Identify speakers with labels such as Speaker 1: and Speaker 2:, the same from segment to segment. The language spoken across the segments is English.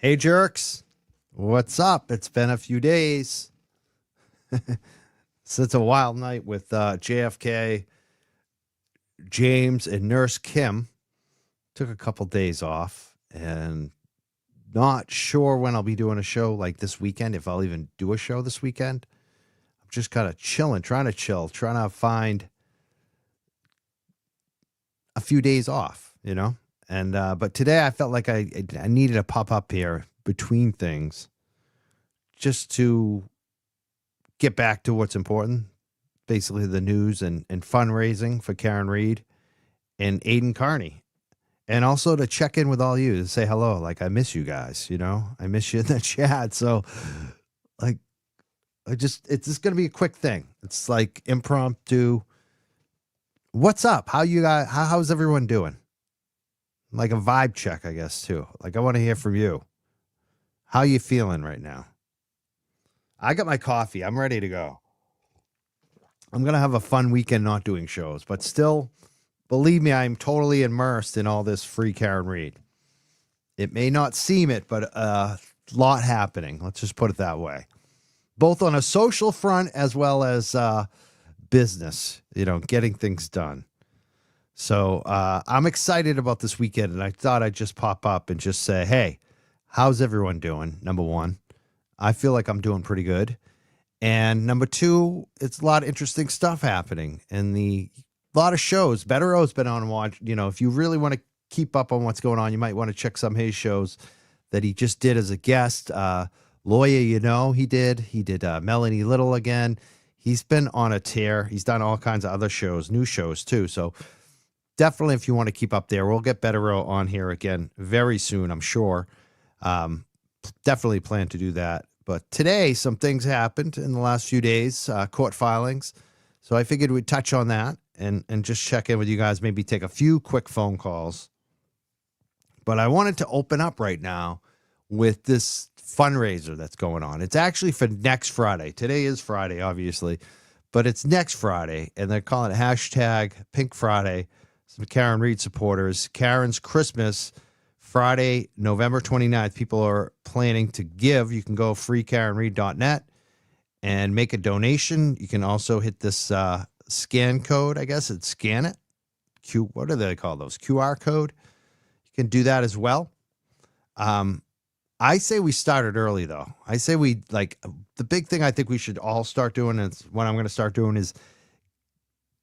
Speaker 1: Hey, jerks. What's up? It's been a few days. Since a wild night with JFK, James, and Nurse Kim. Took a couple days off and not sure when I'll be doing a show like this weekend, if I'll even do a show this weekend. I'm just kind of chilling, trying to chill, trying to find a few days off, you know? And but today I felt like I needed to pop up here between things just to get back to what's important, basically the news and fundraising for Karen Reed and Aiden Carney. And also to check in with all you to say hello. Like, I miss you guys, you know? I miss you in the chat. So, like, it's just going to be a quick thing. It's like impromptu. What's up? How you guys, how's everyone doing? Like a vibe check, I guess, too. Like, I want to hear from you. How you feeling right now? I got my coffee. I'm ready to go. I'm going to have a fun weekend not doing shows, but still, believe me, I'm totally immersed in all this free Karen Reed. It may not seem it, but a lot happening. Let's just put it that way. Both on a social front as well as business, you know, getting things done. So I'm excited about this weekend, and I thought I'd just pop up and just say, hey, how's everyone doing? Number one, I feel like I'm doing pretty good. And number two, it's a lot of interesting stuff happening and a lot of shows. Better O's been on watch. You know, if you really want to keep up on what's going on, you might want to check some of his shows that he just did as a guest. Lawyer, you know, he did Melanie Little again. He's been on a tear. He's done all kinds of other shows, new shows too. So definitely, if you want to keep up there, we'll get Better O on here again very soon, I'm sure. Definitely plan to do that. But today, some things happened in the last few days, court filings. So I figured we'd touch on that and just check in with you guys, maybe take a few quick phone calls. But I wanted to open up right now with this fundraiser that's going on. It's actually for next Friday. Today is Friday, obviously, but it's next Friday, and they're calling it hashtag Pink Friday. Some Karen Reed supporters. Karen's Christmas, Friday, November 29th. People are planning to give. You can go freekarenreed.net and make a donation. You can also hit this scan code, I guess. It's scan it. What do they call those? QR code. You can do that as well. I say we started early, though. I say the big thing I think we should all start doing, and it's what I'm going to start doing, is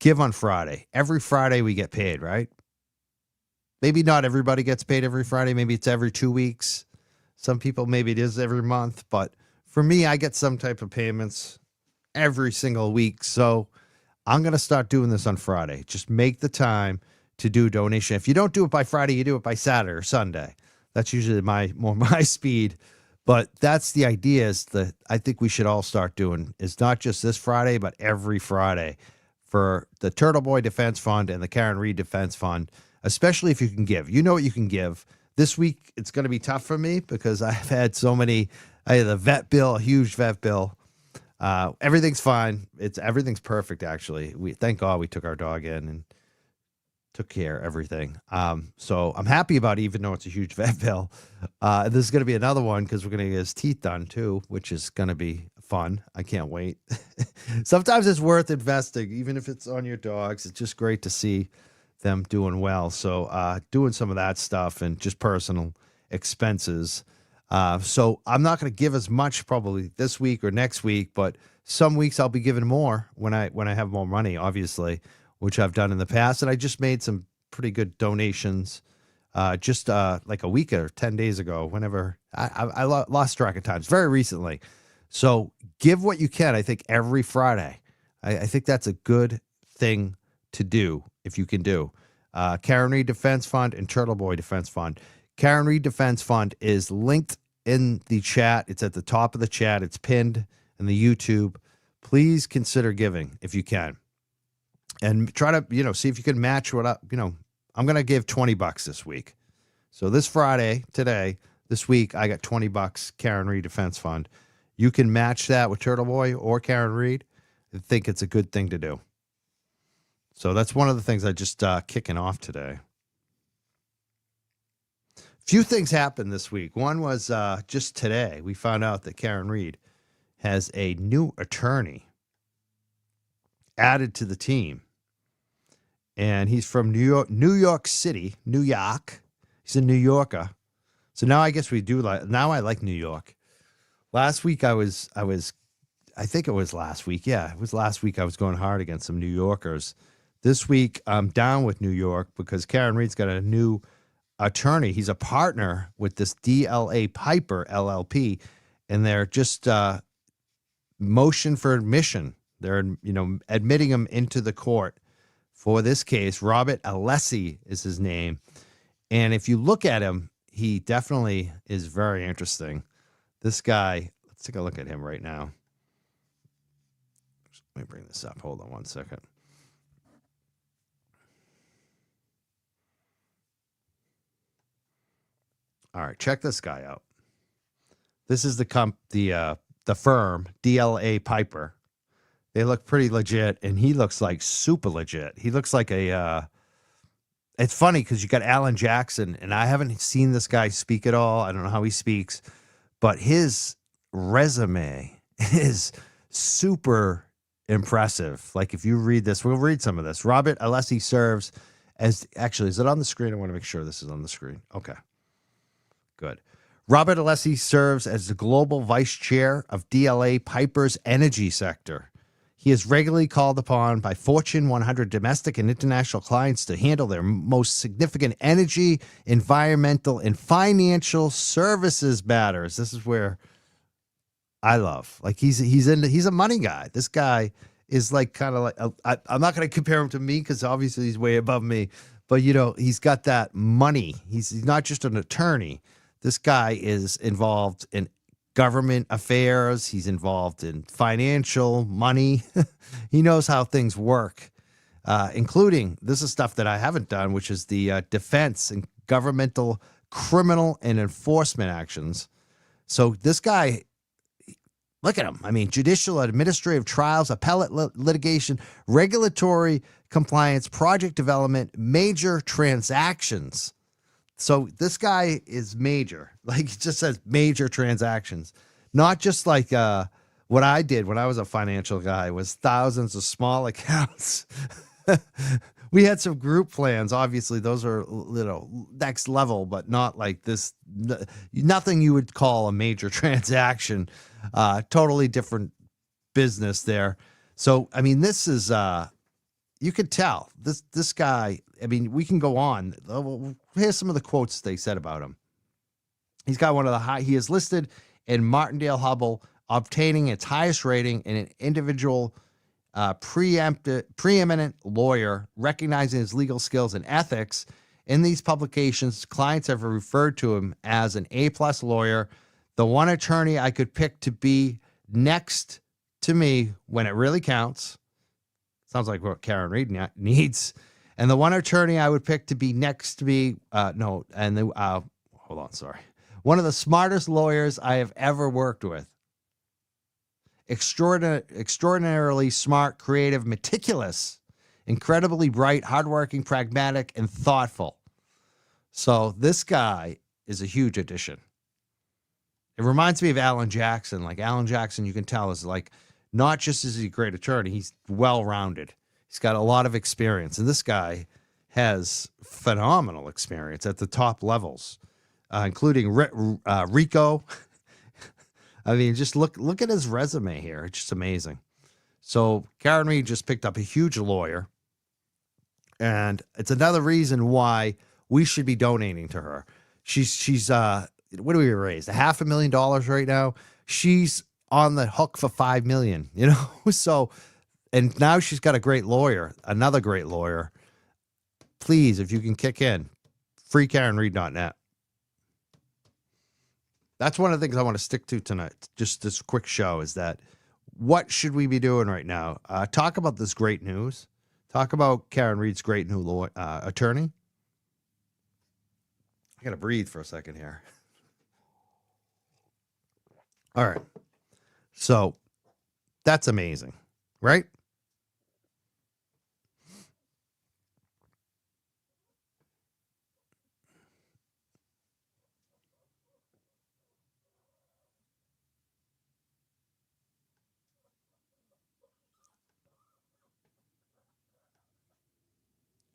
Speaker 1: give on Friday. Every Friday we get paid, right? Maybe not everybody gets paid every Friday. Maybe it's every 2 weeks. Some people, maybe it is every month. But for me, I get some type of payments every single week. So I'm going to start doing this on Friday. Just make the time to do a donation. If you don't do it by Friday, you do it by Saturday or Sunday. That's usually my speed. But that's the idea, is that I think we should all start doing, is not just this Friday, but every Friday for the Turtleboy Defense Fund and the Karen Reed Defense Fund. Especially if you can give. You know what you can give. This week, it's going to be tough for me because I've had so many. I had a vet bill, a huge vet bill. Everything's fine. Everything's perfect, actually. Thank God we took our dog in and took care of everything. So I'm happy about it, even though it's a huge vet bill. This is going to be another one because we're going to get his teeth done, too, which is going to be fun. I can't wait. Sometimes it's worth investing, even if it's on your dogs. It's just great to see them doing well. So doing some of that stuff and just personal expenses. So I'm not going to give as much probably this week or next week, but some weeks I'll be giving more when I have more money, obviously, which I've done in the past. And I just made some pretty good donations just like a week or 10 days ago, whenever I lost track of times very recently. So give what you can. I think every Friday, I think that's a good thing to do. If you can do Karen Reed Defense Fund and Turtleboy Defense Fund. Karen Reed Defense Fund is linked in the chat. It's at the top of the chat. It's pinned in the YouTube. Please consider giving if you can, and try to see if you can match what I'm going to give $20 this week. So this Friday, this week, I got $20 Karen Reed Defense Fund. You can match that with Turtleboy or Karen Reed. I think it's a good thing to do. So that's one of the things I just kicking off today. Few things happened this week. One was just today we found out that Karen Reed has a new attorney added to the team, and he's from New York City, New York. He's a New Yorker, so now I guess we do like. Now I like New York. Last week I think it was last week. Yeah, it was last week. I was going hard against some New Yorkers. This week I'm down with New York because Karen Reed's got a new attorney. He's a partner with this DLA Piper LLP, and they're just motion for admission. They're admitting him into the court for this case. Robert Alessi is his name, and if you look at him, he definitely is very interesting. This guy. Let's take a look at him right now. Let me bring this up. Hold on one second. All right, check this guy out. This is the firm DLA Piper. They look pretty legit, and he looks like super legit. He looks like a. It's funny because you got Alan Jackson, and I haven't seen this guy speak at all. I don't know how he speaks, but his resume is super impressive. Like if you read this, we'll read some of this. Robert Alessi serves as is it on the screen? I want to make sure this is on the screen. Okay. Good. Robert Alessi serves as the global vice chair of DLA Piper's energy sector. He is regularly called upon by Fortune 100 domestic and international clients to handle their most significant energy, environmental, and financial services matters. This is where I love. Like he's a money guy. This guy is like kind of like I'm not going to compare him to me because obviously he's way above me, but he's got that money. He's not just an attorney. This guy is involved in government affairs. He's involved in financial money. He knows how things work, including this is stuff that I haven't done, which is the defense and governmental criminal and enforcement actions. So this guy, look at him. I mean, judicial, administrative trials, appellate litigation, regulatory compliance, project development, major transactions. So this guy is major. Like it just says major transactions, not just like what I did when I was a financial guy was thousands of small accounts. We had some group plans. Obviously, those are next level, but not like this. Nothing you would call a major transaction. Totally different business there. So I mean, this is you could tell this guy. I mean, we can go on. Here's some of the quotes they said about him. He's got one of the he is listed in Martindale Hubble, obtaining its highest rating in an individual preeminent lawyer, recognizing his legal skills and ethics. In these publications, clients have referred to him as an A-plus lawyer, the one attorney I could pick to be next to me when it really counts. Sounds like what Karen Reed needs. And the one attorney I would pick to be next to me, hold on, sorry. One of the smartest lawyers I have ever worked with. Extraordinarily smart, creative, meticulous, incredibly bright, hardworking, pragmatic, and thoughtful. So this guy is a huge addition. It reminds me of Alan Jackson. Like Alan Jackson, you can tell is like, not just is he a great attorney, he's well-rounded. He's got a lot of experience. And this guy has phenomenal experience at the top levels, including Rico. I mean, just look at his resume here. It's just amazing. So Karen Reed just picked up a huge lawyer. And it's another reason why we should be donating to her. She's what do we raise? $500,000 right now. She's on the hook for $5 million, So, and now she's got a great lawyer, another great lawyer. Please, if you can kick in, freekarenreed.net. That's one of the things I want to stick to tonight. Just this quick show is that what should we be doing right now? Talk about this great news. Talk about Karen Reed's great new attorney. I got to breathe for a second here. All right. So that's amazing, right?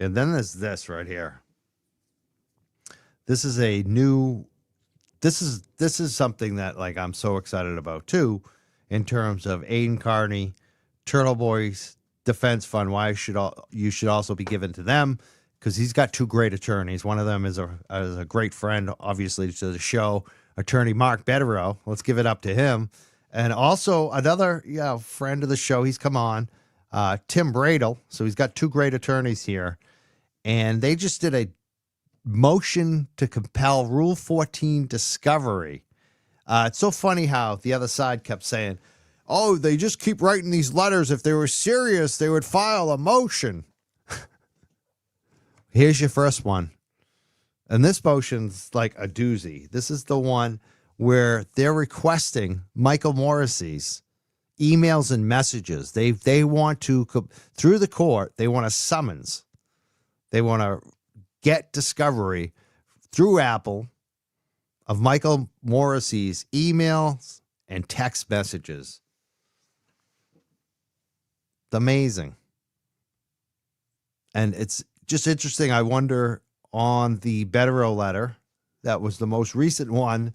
Speaker 1: And then there's this right here. This is a new this is something that like I'm so excited about too, in terms of Aiden Carney, Turtleboy's defense fund. Why should you should also be given to them, because he's got two great attorneys. One of them is a great friend, obviously, to the show, attorney Mark Betterow. Let's give it up to him. And also another friend of the show. He's come on, Tim Bradle. So he's got two great attorneys here, and they just did a motion to compel Rule 14 discovery. It's so funny how the other side kept saying, oh, they just keep writing these letters. If they were serious, they would file a motion. Here's your first one. And this motion's like a doozy. This is the one where they're requesting Michael Morrissey's emails and messages. They want to, through the court, they want a summons. They want to get discovery through Apple of Michael Morrissey's emails and text messages. It's amazing. And it's just interesting. I wonder on the Betterow letter, that was the most recent one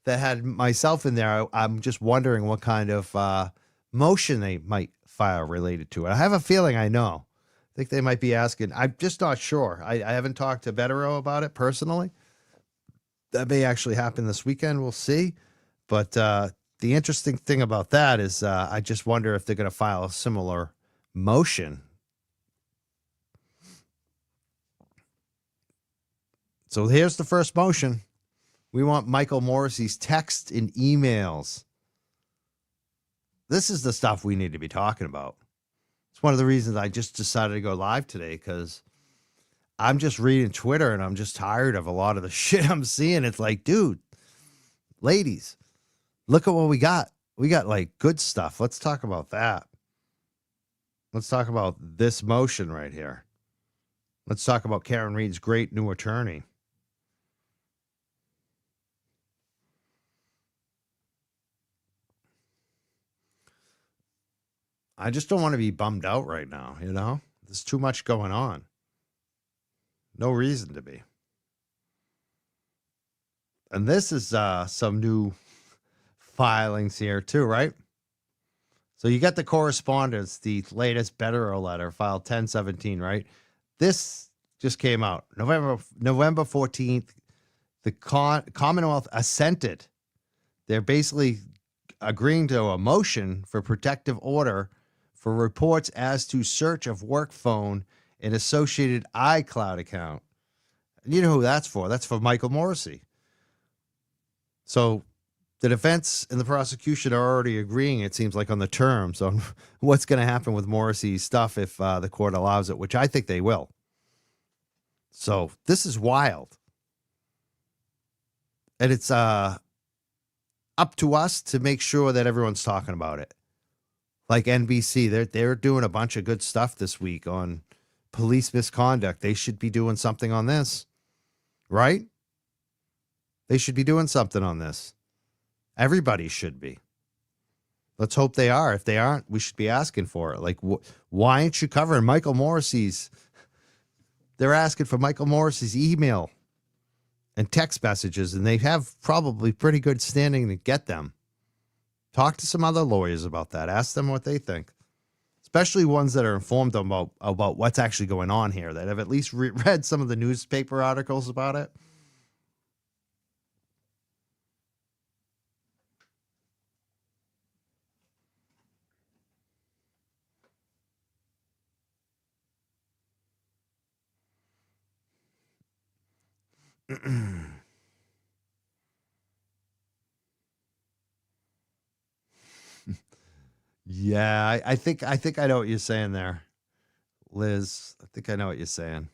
Speaker 1: that had myself in there. I'm just wondering what kind of motion they might file related to it. I have a feeling I know. I think they might be asking. I'm just not sure. I haven't talked to Betterow about it personally. That may actually happen this weekend. We'll see. But the interesting thing about that is I just wonder if they're going to file a similar motion. So here's the first motion. We want Michael Morrissey's text and emails. This is the stuff we need to be talking about. It's one of the reasons I just decided to go live today, because I'm just reading Twitter and I'm just tired of a lot of the shit I'm seeing. It's like, dude, ladies, look at what we got. We got like good stuff. Let's talk about that. Let's talk about this motion right here. Let's talk about Karen Reed's great new attorney. I just don't want to be bummed out right now, you know? There's too much going on. No reason to be. And this is some new filings here too, right? So you got the correspondence, the latest Betterow letter, filed 10/17, right? This just came out. November 14th, the Commonwealth assented. They're basically agreeing to a motion for protective order for reports as to search of work phone and associated iCloud account. And you know who that's for? That's for Michael Morrissey. So the defense and the prosecution are already agreeing, it seems like, on the terms on what's going to happen with Morrissey's stuff if the court allows it, which I think they will. So this is wild. And it's up to us to make sure that everyone's talking about it. Like NBC, they're doing a bunch of good stuff this week on police misconduct. They should be doing something on this, right? They should be doing something on this. Everybody should be. Let's hope they are. If they aren't, we should be asking for it. Like, why aren't you covering Michael Morrissey's? They're asking for Michael Morrissey's email and text messages, and they have probably pretty good standing to get them. Talk to some other lawyers about that. Ask them what they think, especially ones that are informed about what's actually going on here, that have at least read some of the newspaper articles about it. Yeah, I think I know what you're saying there, Liz. I think I know what you're saying.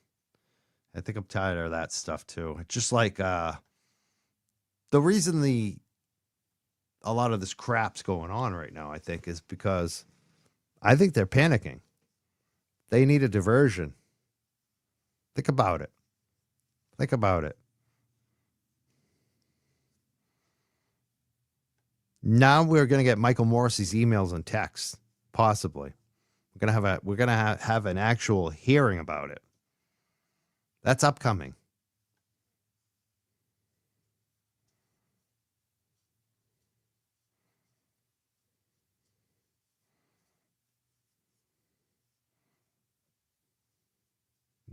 Speaker 1: I think I'm tired of that stuff too. It's just like the reason a lot of this crap's going on right now, I think, is because I think they're panicking. They need a diversion. Think about it. Think about it. Now we're going to get Michael Morrissey's emails and texts, possibly. We're going to have an actual hearing about it. That's upcoming.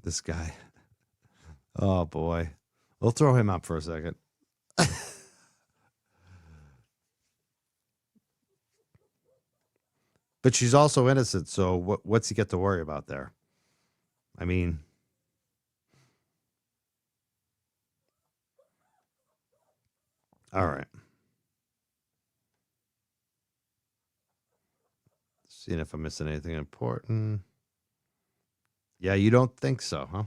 Speaker 1: This guy. Oh, boy. We'll throw him up for a second. But she's also innocent, so what's he get to worry about there? I mean, all right. Seeing if I'm missing anything important. Yeah, you don't think so, huh?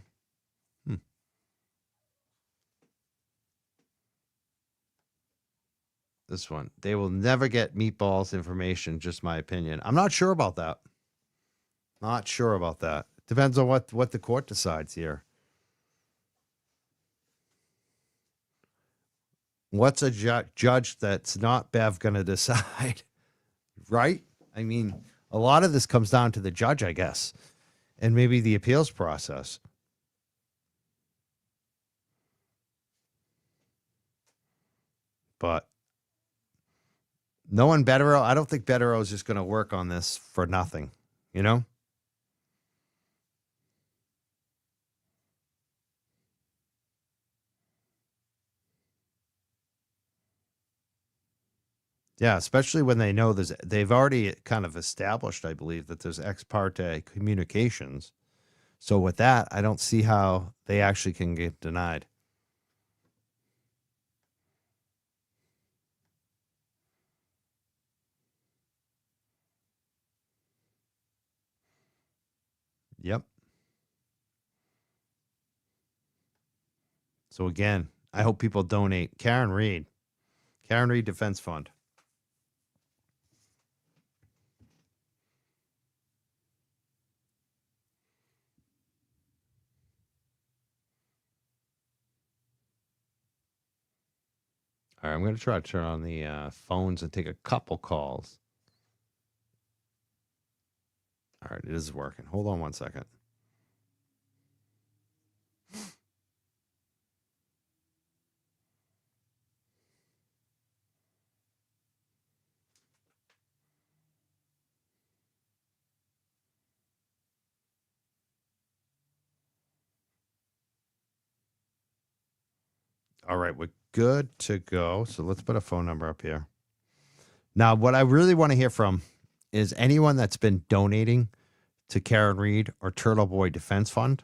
Speaker 1: This one. They will never get Meatball's information, just my opinion. I'm not sure about that. Not sure about that. Depends on what the court decides here. What's a judge that's not Bev going to decide? Right? I mean, a lot of this comes down to the judge, I guess, and maybe the appeals process. But knowing Betterow, I don't think Betterow is just going to work on this for nothing, you know? Yeah, especially when they know they've already kind of established, I believe, that there's ex parte communications. So with that, I don't see how they actually can get denied. Yep. So again, I hope people donate. Karen Reed Defense Fund. All right, I'm going to try to turn on the phones and take a couple calls. All right, it is working. Hold on one second. All right, we're good to go. So let's put a phone number up here. Now, what I really want to hear from is anyone that's been donating to Karen Reed or Turtleboy Defense Fund.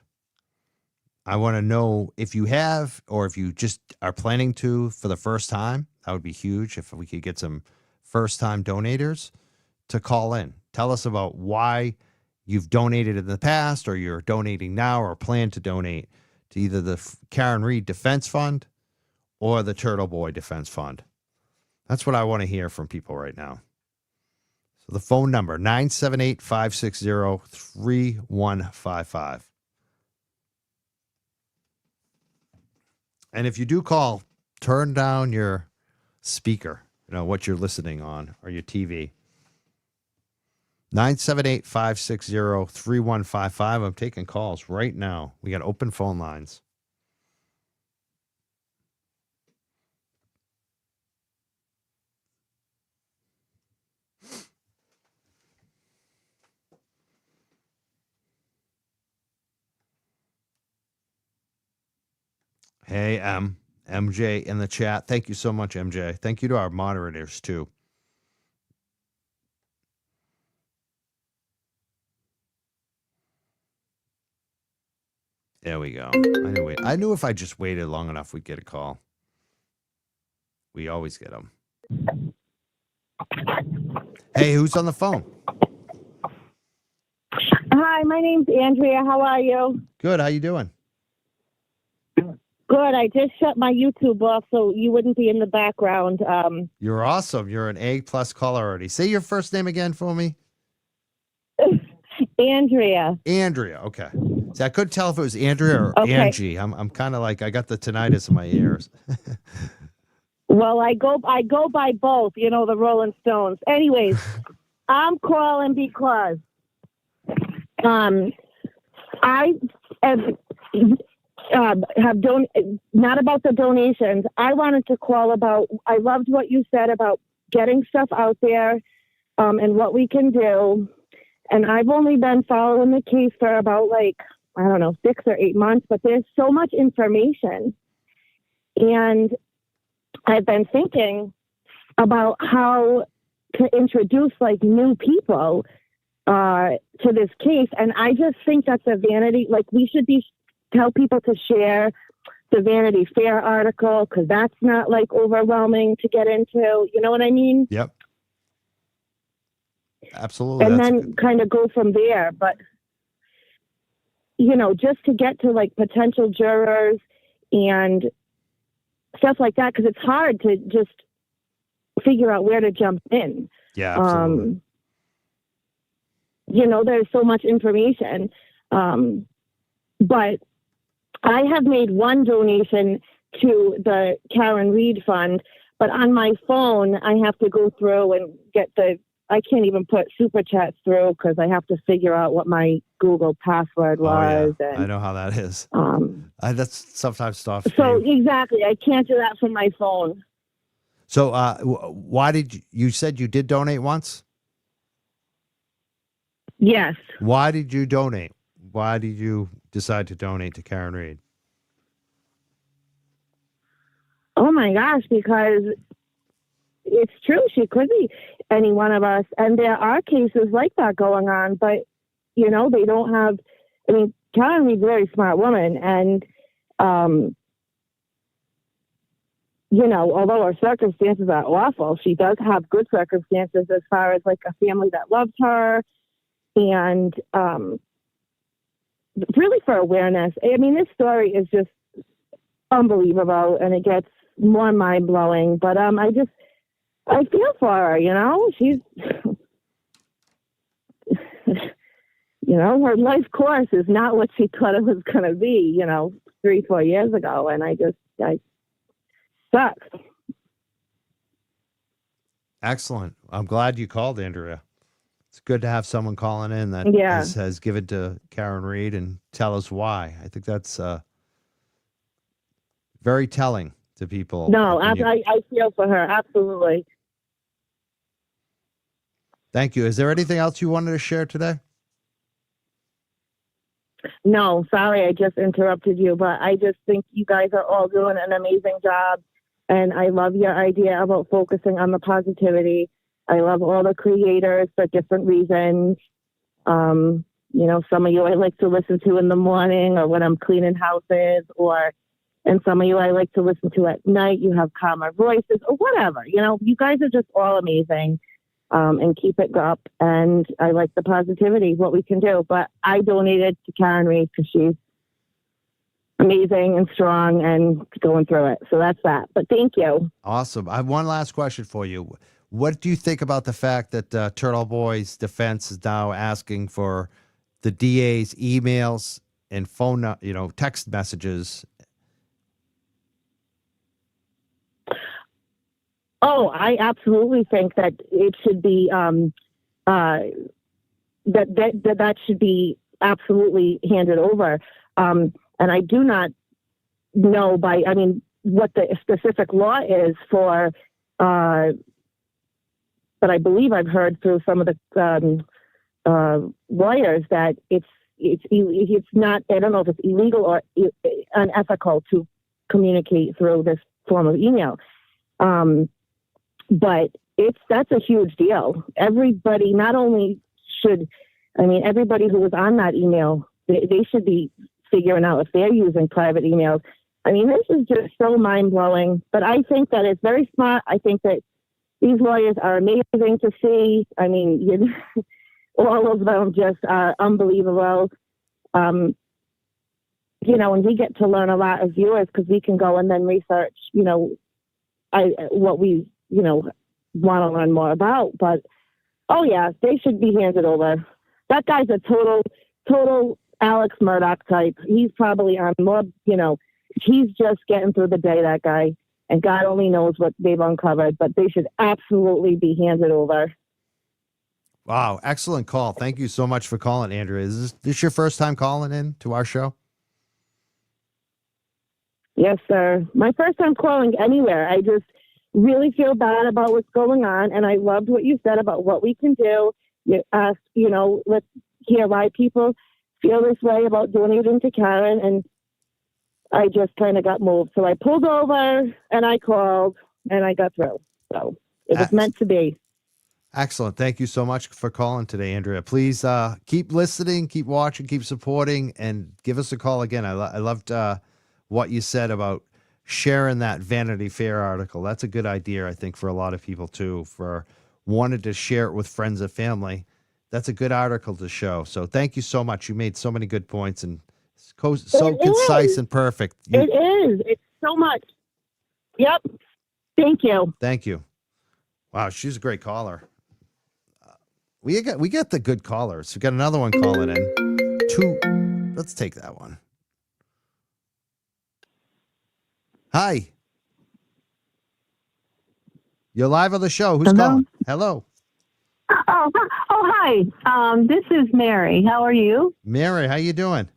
Speaker 1: I want to know if you have or if you just are planning to for the first time. That would be huge if we could get some first time donators to call in. Tell us about why you've donated in the past or you're donating now or plan to donate to either the Karen Reed Defense Fund or the Turtleboy Defense Fund. That's what I want to hear from people right now. So the phone number, 978-560-3155. And if you do call, turn down your speaker, what you're listening on, or your TV. 978-560-3155. I'm taking calls right now. We got open phone lines. Hey, MJ in the chat. Thank you so much, MJ. Thank you to our moderators, too. There we go. I knew if I just waited long enough, we'd get a call. We always get them. Hey, who's on the phone?
Speaker 2: Hi, my name's Andrea. How are you?
Speaker 1: Good. How you doing?
Speaker 2: Good. I just shut my YouTube off so you wouldn't be in the background.
Speaker 1: You're awesome. You're an A+ caller already. Say your first name again for me.
Speaker 2: Andrea.
Speaker 1: Andrea. Okay. See, I couldn't tell if it was Andrea or Angie. I'm kind of like I got the tinnitus in my ears.
Speaker 2: Well, I go by both. The Rolling Stones. Anyways, I'm calling because I have not about the donations. I wanted to call about, I loved what you said about getting stuff out there, and what we can do. And I've only been following the case for about like, I don't know, 6 or 8 months, but there's so much information. And I've been thinking about how to introduce like new people to this case. And I just think that's a vanity. Like we should tell people to share the Vanity Fair article, because that's not like overwhelming to get into. You know what I mean?
Speaker 1: Yep. Absolutely.
Speaker 2: And then kind of go from there. But, just to get to like potential jurors and stuff like that, because it's hard to just figure out where to jump in.
Speaker 1: Yeah, absolutely.
Speaker 2: There's so much information. But I have made one donation to the Karen Reed Fund, but on my phone, I have to go through and get I can't even put super chats through because I have to figure out what my Google password was.
Speaker 1: Oh, yeah.
Speaker 2: And
Speaker 1: I know how that is. That's sometimes stuff.
Speaker 2: So exactly. I can't do that from my phone.
Speaker 1: So why did you said you did donate once?
Speaker 2: Yes.
Speaker 1: Why did you donate? Why did you decide to donate to Karen Reed?
Speaker 2: Oh my gosh, because it's true. She could be any one of us. And there are cases like that going on, but they don't have, Karen Reed's a very smart woman. And, although her circumstances are awful, she does have good circumstances as far as like a family that loves her. And, really for awareness. This story is just unbelievable, and it gets more mind blowing. But I feel for her. She's, her life course is not what she thought it was going to be. 3-4 years ago, and I sucks.
Speaker 1: Excellent. I'm glad you called, Andrea. It's good to have someone calling in that has given to Karen Reed and tell us why. I think that's very telling to people.
Speaker 2: No, I feel for her. Absolutely.
Speaker 1: Thank you. Is there anything else you wanted to share today?
Speaker 2: No, sorry, I just interrupted you, but I just think you guys are all doing an amazing job. And I love your idea about focusing on the positivity. I love all the creators for different reasons. Some of you I like to listen to in the morning or when I'm cleaning houses, and some of you I like to listen to at night. You have calmer voices or whatever. You guys are just all amazing, and keep it up. And I like the positivity, what we can do. But I donated to Karen Reed because she's amazing and strong and going through it. So that's that. But thank you.
Speaker 1: Awesome. I have one last question for you. What do you think about the fact that Turtleboy's defense is now asking for the DA's emails and phone, text messages?
Speaker 2: Oh, I absolutely think that it should be that should be absolutely handed over. And I do not know what the specific law is for. But I believe I've heard through some of the lawyers that it's not. I don't know if it's illegal or unethical to communicate through this form of email. But that's a huge deal. Everybody, not only should, everybody who was on that email, they should be figuring out if they're using private emails. This is just so mind blowing. But I think that it's very smart. I think that these lawyers are amazing to see. All of them just are unbelievable. And we get to learn a lot as viewers because we can go and then research, what we, want to learn more about. But, oh yeah, they should be handed over. That guy's a total Alex Murdoch type. He's probably on more, he's just getting through the day, that guy. And God only knows what they've uncovered, but they should absolutely be handed over.
Speaker 1: Wow. Excellent call. Thank you so much for calling, Andrea. Is this your first time calling in to our show?
Speaker 2: Yes, sir. My first time calling anywhere. I just really feel bad about what's going on, and I loved what you said about what we can do. You asked, let's hear why people feel this way about donating to Karen, and I just kind of got moved. So I pulled over and I called and I got through. So it was meant to be.
Speaker 1: Excellent. Thank you so much for calling today, Andrea. Please keep listening, keep watching, keep supporting, and give us a call again. I loved what you said about sharing that Vanity Fair article. That's a good idea, I think, for a lot of people, too, for wanted to share it with friends and family. That's a good article to show. So thank you so much. You made so many good points and so concise and perfect.
Speaker 2: It is. It's so much. Yep. Thank you.
Speaker 1: Thank you. Wow, she's a great caller. We got the good callers. We got another one calling in. Two. Let's take that one. Hi. You're live on the show. Who's calling? Hello.
Speaker 3: Oh, hi. This is Mary. How are you?
Speaker 1: Mary, how you doing?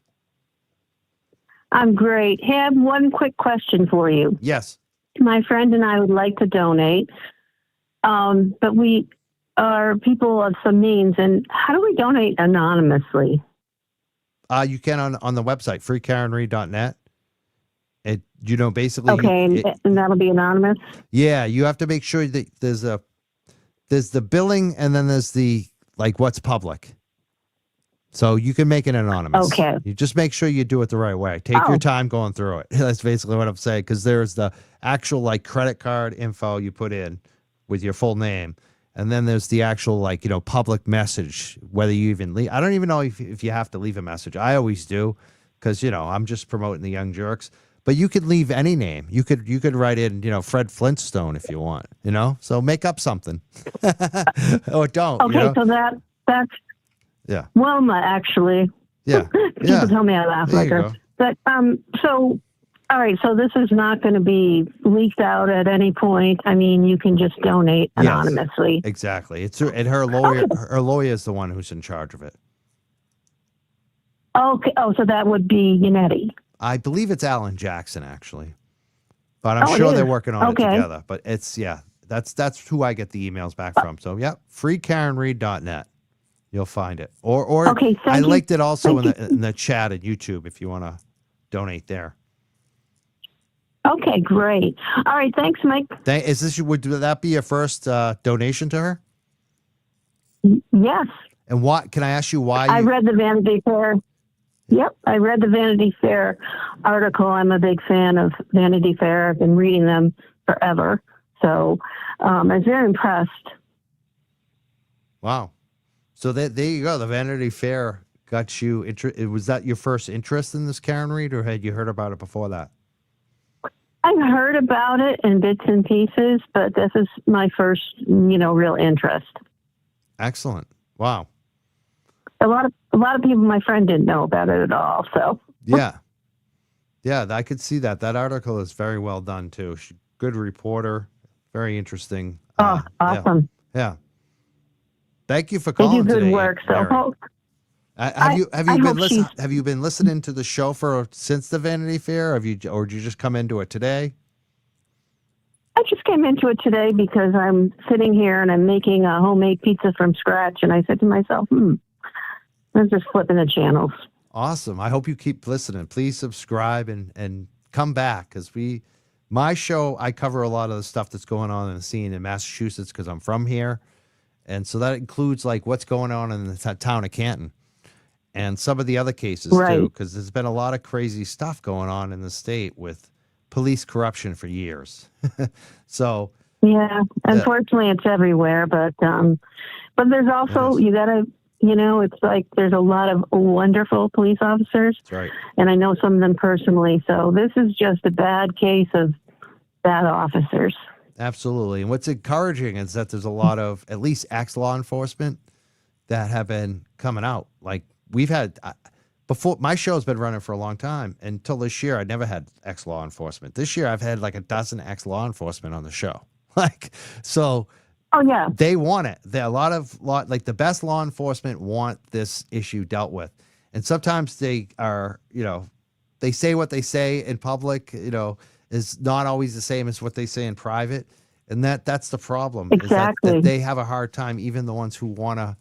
Speaker 3: I'm great. Have one quick question for you.
Speaker 1: Yes.
Speaker 3: My friend and I would like to donate, but we are people of some means. And how do we donate anonymously?
Speaker 1: You can on the website, freekarenreed.net. Basically.
Speaker 3: Okay, and that'll be anonymous?
Speaker 1: Yeah, you have to make sure that there's the billing and then there's the, what's public. So you can make it anonymous.
Speaker 3: Okay.
Speaker 1: You just make sure you do it the right way. Take your time going through it. That's basically what I'm saying. Because there's the actual credit card info you put in with your full name. And then there's the actual public message, whether you even leave. I don't even know if you have to leave a message. I always do because, I'm just promoting the Young Jerks. But you could leave any name. You could write in, Fred Flintstone if you want, So make up something. Or don't.
Speaker 3: Okay, so that's
Speaker 1: yeah.
Speaker 3: Wilma, actually.
Speaker 1: Yeah.
Speaker 3: People tell me I laugh like her.
Speaker 1: Go.
Speaker 3: But so all right, so this is not going to be leaked out at any point. I mean, you can just donate anonymously.
Speaker 1: Yes, exactly. And her lawyer her lawyer is the one who's in charge of it.
Speaker 3: Okay. Oh, so that would be Yannetti.
Speaker 1: I believe it's Alan Jackson, actually. But I'm sure they're working on it together. But it's, that's who I get the emails back from. So, freekarenreed.net. You'll find it. Or I linked it also in the chat at YouTube if you want to donate there.
Speaker 3: Okay, great. All right, thanks, Mike.
Speaker 1: Would that be your first donation to her?
Speaker 3: Yes.
Speaker 1: And what can I ask you why?
Speaker 3: I read the Vanity Fair. Yep, I read the Vanity Fair article. I'm a big fan of Vanity Fair. I've been reading them forever. So I was very impressed.
Speaker 1: Wow. So there you go. The Vanity Fair got you. Was that your first interest in this, Karen Reed, or had you heard about it before that?
Speaker 3: I've heard about it in bits and pieces, but this is my first, real interest.
Speaker 1: Excellent. Wow.
Speaker 3: A lot of people, my friend, didn't know about it at all. So
Speaker 1: yeah, I could see that. That article is very well done too. Good reporter, very interesting.
Speaker 3: Awesome.
Speaker 1: Yeah. Thank you for calling today.
Speaker 3: They do good work. So
Speaker 1: have you been listening to the show since the Vanity Fair? Or did you just come into it today?
Speaker 3: I just came into it today because I'm sitting here and I'm making a homemade pizza from scratch, and I said to myself, I'm just flipping the channels.
Speaker 1: Awesome. I hope you keep listening. Please subscribe and come back because my show, I cover a lot of the stuff that's going on in the scene in Massachusetts because I'm from here. And so that includes what's going on in the town of Canton and some of the other cases too, because there's been a lot of crazy stuff going on in the state with police corruption for years. So
Speaker 3: yeah, unfortunately it's everywhere, but there's also, you gotta, it's there's a lot of wonderful police officers.
Speaker 1: That's right.
Speaker 3: And I know some of them personally. So this is just a bad case of bad officers.
Speaker 1: Absolutely. And what's encouraging is that there's a lot of at least ex-law enforcement that have been coming out. We've had before, my show's been running for a long time. Until this year, I never had ex-law enforcement. This year, I've had a dozen ex-law enforcement on the show. So
Speaker 3: oh yeah,
Speaker 1: they want it. The best law enforcement want this issue dealt with. And sometimes they are, they say what they say in public, is not always the same as what they say in private. And that's the problem. Is
Speaker 3: Exactly.
Speaker 1: that they have a hard time, even the ones who want to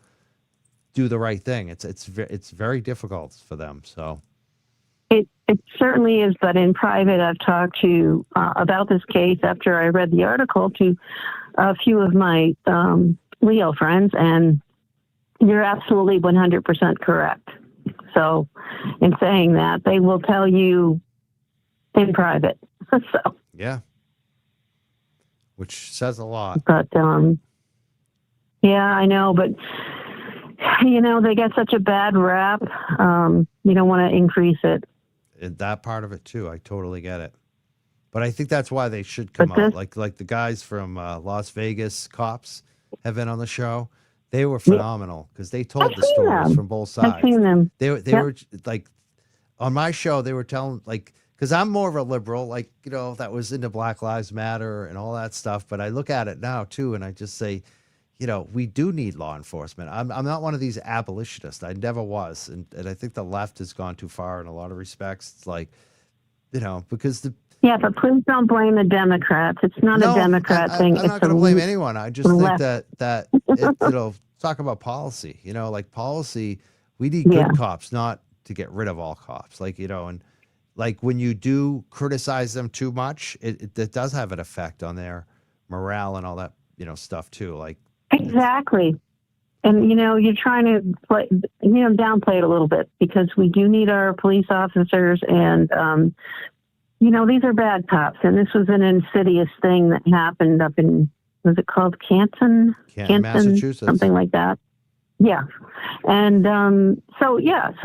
Speaker 1: do the right thing. It's very difficult for them. So
Speaker 3: It certainly is, but in private, I've talked to about this case after I read the article to a few of my Leo friends, and you're absolutely 100% correct. So, in saying that, they will tell you in private. So,
Speaker 1: yeah, which says a lot.
Speaker 3: but yeah, I know, but they get such a bad rap. You don't want to increase it.
Speaker 1: And that part of it too, I totally get it. But I think that's why they should come out. Like the guys from Las Vegas cops have been on the show. They were phenomenal because they told the stories from both sides.
Speaker 3: I've seen them.
Speaker 1: They were like on my show. They were telling because I'm more of a liberal, that was into Black Lives Matter and all that stuff. But I look at it now too, and I just say, we do need law enforcement. I'm not one of these abolitionists. I never was. And I think the left has gone too far in a lot of respects. It's like, because
Speaker 3: yeah, but please don't blame the Democrats. It's not a Democrat thing.
Speaker 1: I'm not going to blame anyone. I just think that talk about policy, like policy, we need good cops, not to get rid of all cops. And when you do criticize them too much, it does have an effect on their morale and all that, stuff too.
Speaker 3: Exactly. And, you're trying to downplay it a little bit because we do need our police officers and, these are bad cops. And this was an insidious thing that happened up in, was it called Canton,
Speaker 1: Massachusetts?
Speaker 3: Something like that. Yeah. And so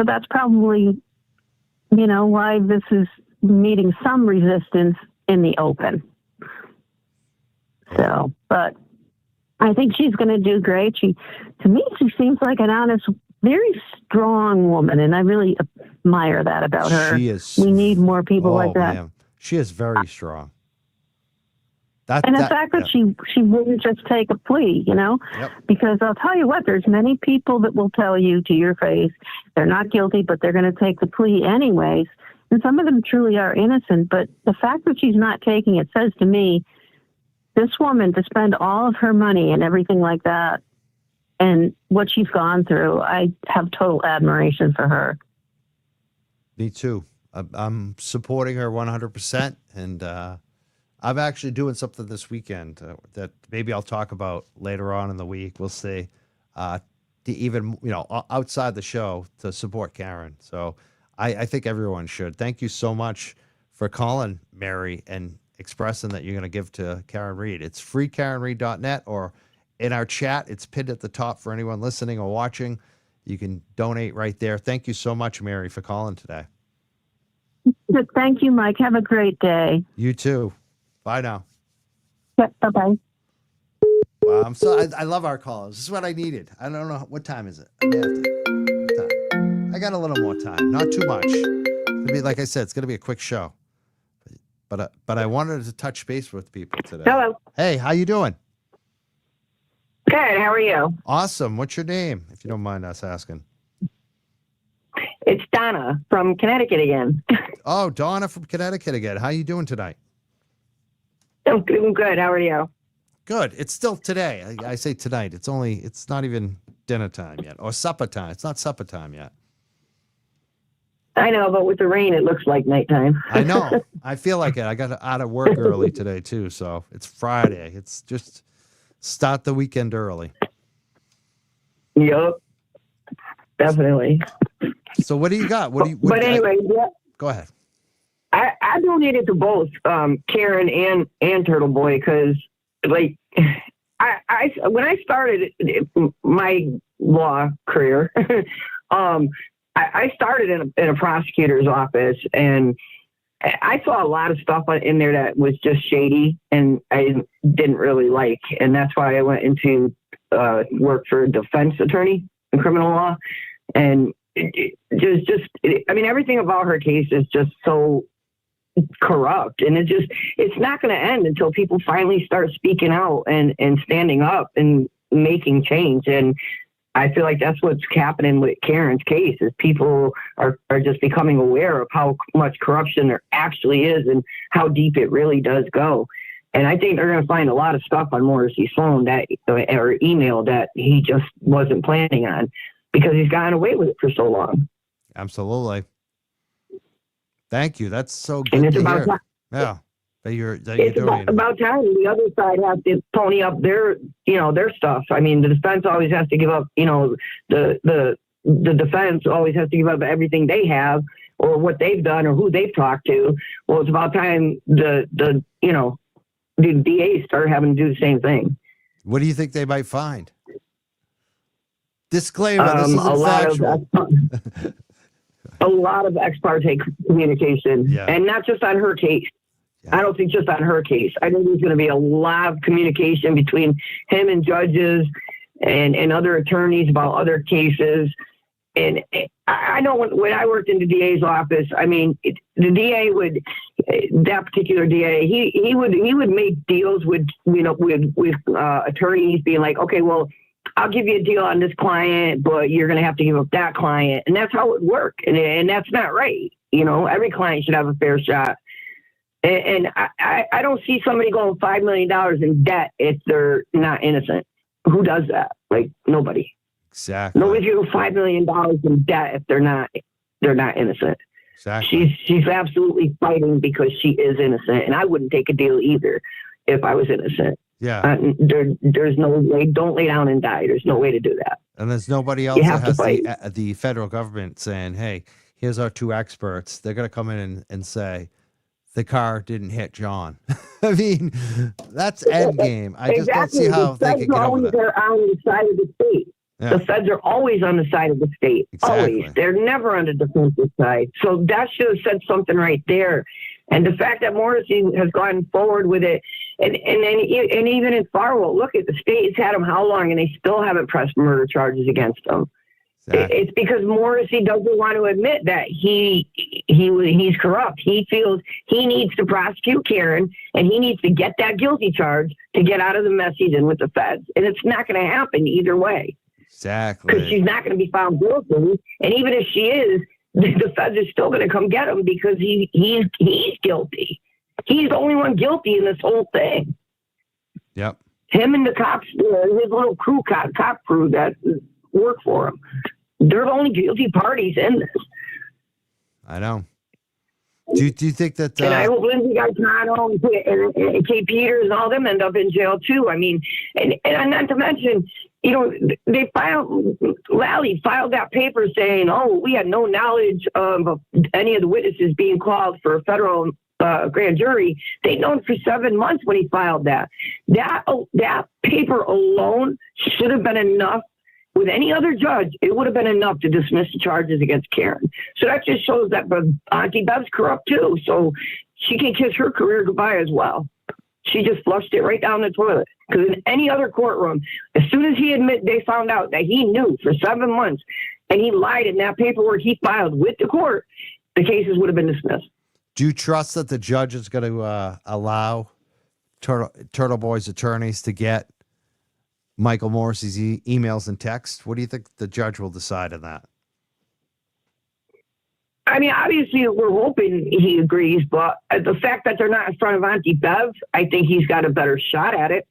Speaker 3: that's probably, why this is meeting some resistance in the open. So, but I think she's going to do great. To me, she seems like an honest, very strong woman, and I really admire that about her.
Speaker 1: She is.
Speaker 3: We need more people like that.
Speaker 1: Man. She is very strong.
Speaker 3: The fact that she wouldn't just take a plea, because I'll tell you what, there's many people that will tell you to your face they're not guilty, but they're going to take the plea anyways. And some of them truly are innocent. But the fact that she's not taking it says to me, this woman, to spend all of her money and everything like that and what she's gone through, I have total admiration for her.
Speaker 1: Me too. I'm supporting her 100%. And I'm actually doing something this weekend that maybe I'll talk about later on in the week. We'll see. To even, outside the show to support Karen. So I think everyone should. Thank you so much for calling, Mary, and expressing that you're going to give to Karen Reed. It's freekarenreed.net, or in our chat, it's pinned at the top for anyone listening or watching. You can donate right there. Thank you so much, Mary, for calling today.
Speaker 3: Thank you, Mike. Have a great day.
Speaker 1: You too. Bye now.
Speaker 3: Yeah, bye-bye.
Speaker 1: Wow, I love our callers. This is what I needed. I don't know. What time is it? I got a little more time. Not too much. It's gonna be, like I said, it's going to be a quick show. But I wanted to touch base with people today.
Speaker 4: Hello.
Speaker 1: Hey, how you doing?
Speaker 4: Good. How are you?
Speaker 1: Awesome. What's your name, if you don't mind us asking?
Speaker 4: It's Donna from Connecticut again.
Speaker 1: Oh, Donna from Connecticut again. How you doing tonight?
Speaker 4: I'm good. How are you?
Speaker 1: Good. It's still today. I say tonight. It's not even dinner time yet, or supper time. It's not supper time yet.
Speaker 4: I know, but with the rain, it looks like nighttime.
Speaker 1: I know. I feel like it. I got out of work early today, too. So it's Friday. It's just start the weekend early.
Speaker 4: Yup. Definitely.
Speaker 1: So what do you got?
Speaker 4: Anyway,
Speaker 1: go ahead.
Speaker 4: I donated to both Karen and Turtleboy because, I when I started my law career, I started in a prosecutor's office, and I saw a lot of stuff in there that was just shady, and I didn't really like, and that's why I went into work for a defense attorney in criminal law, and everything about her case is just so corrupt, and it's not going to end until people finally start speaking out and standing up and making change. And I feel like that's what's happening with Karen's case is people are just becoming aware of how much corruption there actually is and how deep it really does go. And I think they're going to find a lot of stuff on Morrissey's phone or email that he just wasn't planning on because he's gotten away with it for so long.
Speaker 1: Absolutely. Thank you. That's so good
Speaker 4: and it's
Speaker 1: to
Speaker 4: about
Speaker 1: hear.
Speaker 4: time.
Speaker 1: Yeah.
Speaker 4: It's about time the other side has to pony up their stuff. I mean, the defense always has to give up, the defense always has to give up everything they have or what they've done or who they've talked to. Well, it's about time the DAs start having to do the same thing.
Speaker 1: What do you think they might find? Disclaimer, this isn't factual.
Speaker 4: A lot of ex parte communication, and not just on her case. I don't think just on her case. I think there's going to be a lot of communication between him and judges and other attorneys about other cases. And I know when I worked in the DA's office, I mean, the DA that particular DA, he would make deals with attorneys being like, okay, well, I'll give you a deal on this client, but you're going to have to give up that client. And that's how it would work. And that's not right. Every client should have a fair shot. And I don't see somebody going $5 million in debt if they're not innocent. Who does that? Like, nobody.
Speaker 1: Exactly.
Speaker 4: Nobody's going to go $5 million in debt if they're not innocent.
Speaker 1: Exactly.
Speaker 4: She's absolutely fighting because she is innocent. And I wouldn't take a deal either if I was innocent.
Speaker 1: Yeah.
Speaker 4: There's no way. Don't lay down and die. There's no way to do that.
Speaker 1: And there's nobody else that has the federal government saying, hey, here's our two experts. They're going to come in and say, the car didn't hit John. I mean, that's endgame. I just don't see how they can get over that.
Speaker 4: They're on the side of the state. Yeah. The feds are always on the side of the state.
Speaker 1: Exactly.
Speaker 4: Always. They're never on the defensive side. So that should have said something right there. And the fact that Morrissey has gone forward with it, and even in Farwell, look at the state's had him how long, and they still haven't pressed murder charges against him. Exactly. It's because Morrissey doesn't want to admit that he's corrupt. He feels he needs to prosecute Karen, and he needs to get that guilty charge to get out of the mess he's in with the feds. And it's not going to happen either way.
Speaker 1: Exactly.
Speaker 4: Because she's not going to be found guilty. And even if she is, the feds are still going to come get him because he's guilty. He's the only one guilty in this whole thing.
Speaker 1: Yep.
Speaker 4: Him and the cops, his little cop crew that work for him. They're the only guilty parties in this. I
Speaker 1: know. Do you think that...
Speaker 4: and I hope Lindsay Gaetano and Kate Peters and all them end up in jail too. I mean, and not to mention, Lally filed that paper saying, we had no knowledge of any of the witnesses being called for a federal grand jury. They'd known for 7 months when he filed that. That paper alone should have been enough. With any other judge, it would have been enough to dismiss the charges against Karen. So that just shows that Auntie Bev's corrupt too. So she can kiss her career goodbye as well. She just flushed it right down the toilet. Because in any other courtroom, as soon as they found out that he knew for 7 months and he lied in that paperwork he filed with the court, the cases would have been dismissed.
Speaker 1: Do you trust that the judge is going to allow Turtleboy's attorneys to get Michael Morrissey's emails and texts? What do you think the judge will decide on that?
Speaker 4: I mean, obviously, we're hoping he agrees, but the fact that they're not in front of Auntie Bev, I think he's got a better shot at it.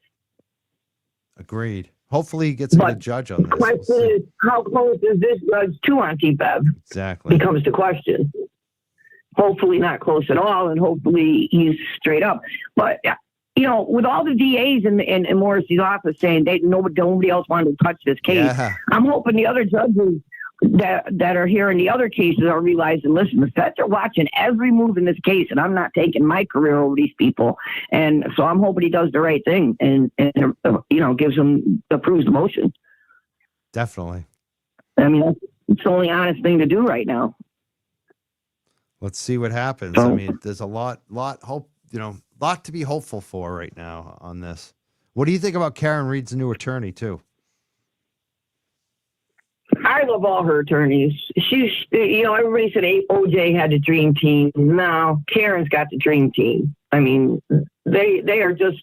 Speaker 1: Agreed. Hopefully, he gets a good judge on this.
Speaker 4: The question is, how close is this judge to Auntie Bev?
Speaker 1: Exactly.
Speaker 4: Becomes the question. Hopefully, not close at all, and hopefully, he's straight up. But with all the DAs in Morrissey's office saying nobody else wanted to touch this case, I'm hoping the other judges that are here in the other cases are realizing, listen, the feds are watching every move in this case, and I'm not taking my career over these people. And so I'm hoping he does the right thing and approves the motion.
Speaker 1: Definitely.
Speaker 4: I mean, it's the only honest thing to do right now.
Speaker 1: Let's see what happens. I mean, there's a lot to be hopeful for right now on this. What do you think about Karen Reed's new attorney too?
Speaker 4: I love all her attorneys. She's, everybody said OJ had the dream team. No, Karen's got the dream team. I mean, they are just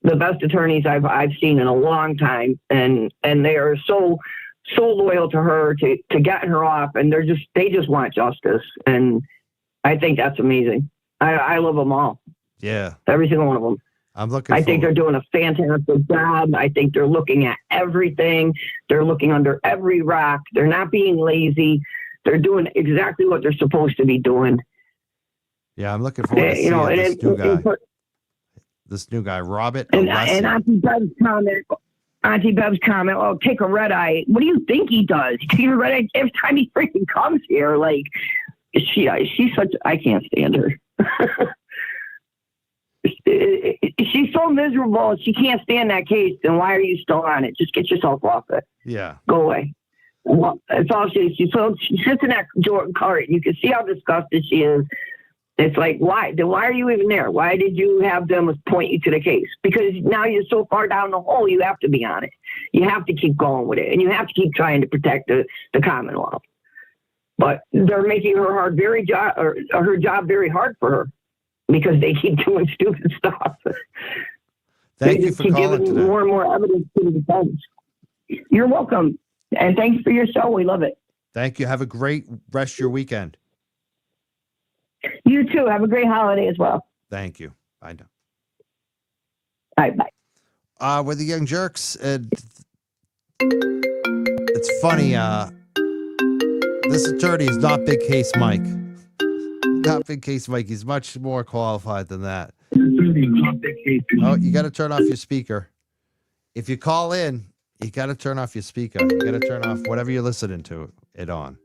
Speaker 4: the best attorneys I've seen in a long time, and they are so so loyal to her, to getting her off, and they just want justice. And I think that's amazing. I love them all.
Speaker 1: Yeah.
Speaker 4: Every single one of them. I think they're doing a fantastic job. I think they're looking at everything. They're looking under every rock. They're not being lazy. They're doing exactly what they're supposed to be doing.
Speaker 1: Yeah, I'm looking forward to seeing this new guy, Robert.
Speaker 4: And Auntie Bev's comment, oh, take a red eye. What do you think he does? He takes a red eye every time he freaking comes here. Like, she's such, I can't stand her. She's so miserable. She can't stand that case. Then why are you still on it? Just get yourself off it.
Speaker 1: Yeah.
Speaker 4: Go away. Well, that's all she is. She sits in that Jordan cart. You can see how disgusted she is. It's like, why? Then why are you even there? Why did you have them point you to the case? Because now you're so far down the hole, you have to be on it. You have to keep going with it. And you have to keep trying to protect the Commonwealth. But they're making her job very hard for her because they keep doing stupid stuff.
Speaker 1: Thank you for calling today.
Speaker 4: More and more evidence to the defense. You're welcome. And thanks for your show. We love it.
Speaker 1: Thank you. Have a great rest of your weekend.
Speaker 4: You too. Have a great holiday as well.
Speaker 1: Thank you. I know.
Speaker 4: All right, bye.
Speaker 1: With the Young Jerks, it's funny. This attorney is not Big Case Mike. Not Big Case Mike. He's much more qualified than that. Oh, you got to turn off your speaker. If you call in, you got to turn off your speaker. You got to turn off whatever you're listening to it on.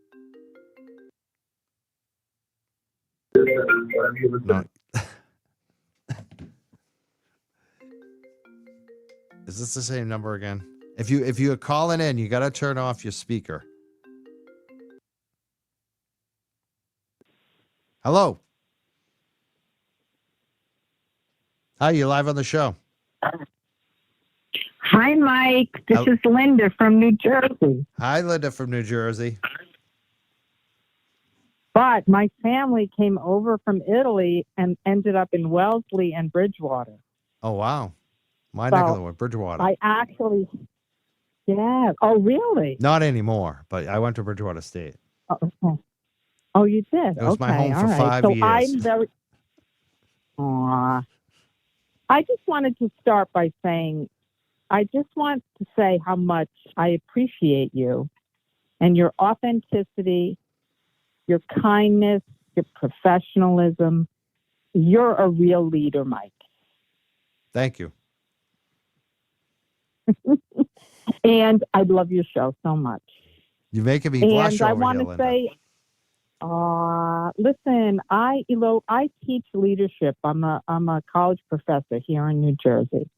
Speaker 1: No. Is this the same number again? If you're calling in, you got to turn off your speaker. Hello. Hi, you live on the show.
Speaker 3: Hi, Mike. This is Linda from New Jersey.
Speaker 1: Hi, Linda from New Jersey.
Speaker 3: But my family came over from Italy and ended up in Wellesley and Bridgewater.
Speaker 1: Oh, wow. My neck of the woods, Bridgewater.
Speaker 3: Yeah. Oh, really?
Speaker 1: Not anymore, but I went to Bridgewater State.
Speaker 3: Oh, you did?
Speaker 1: It was my home for 5 years.
Speaker 3: I'm very... Aww. I just wanted to start by saying, I just want to say how much I appreciate you and your authenticity, your kindness, your professionalism. You're a real leader, Mike.
Speaker 1: Thank you.
Speaker 3: And I love your show so much.
Speaker 1: You're making me blush over here, Linda. And I want to
Speaker 3: say, listen, I teach leadership. I'm a college professor here in New Jersey.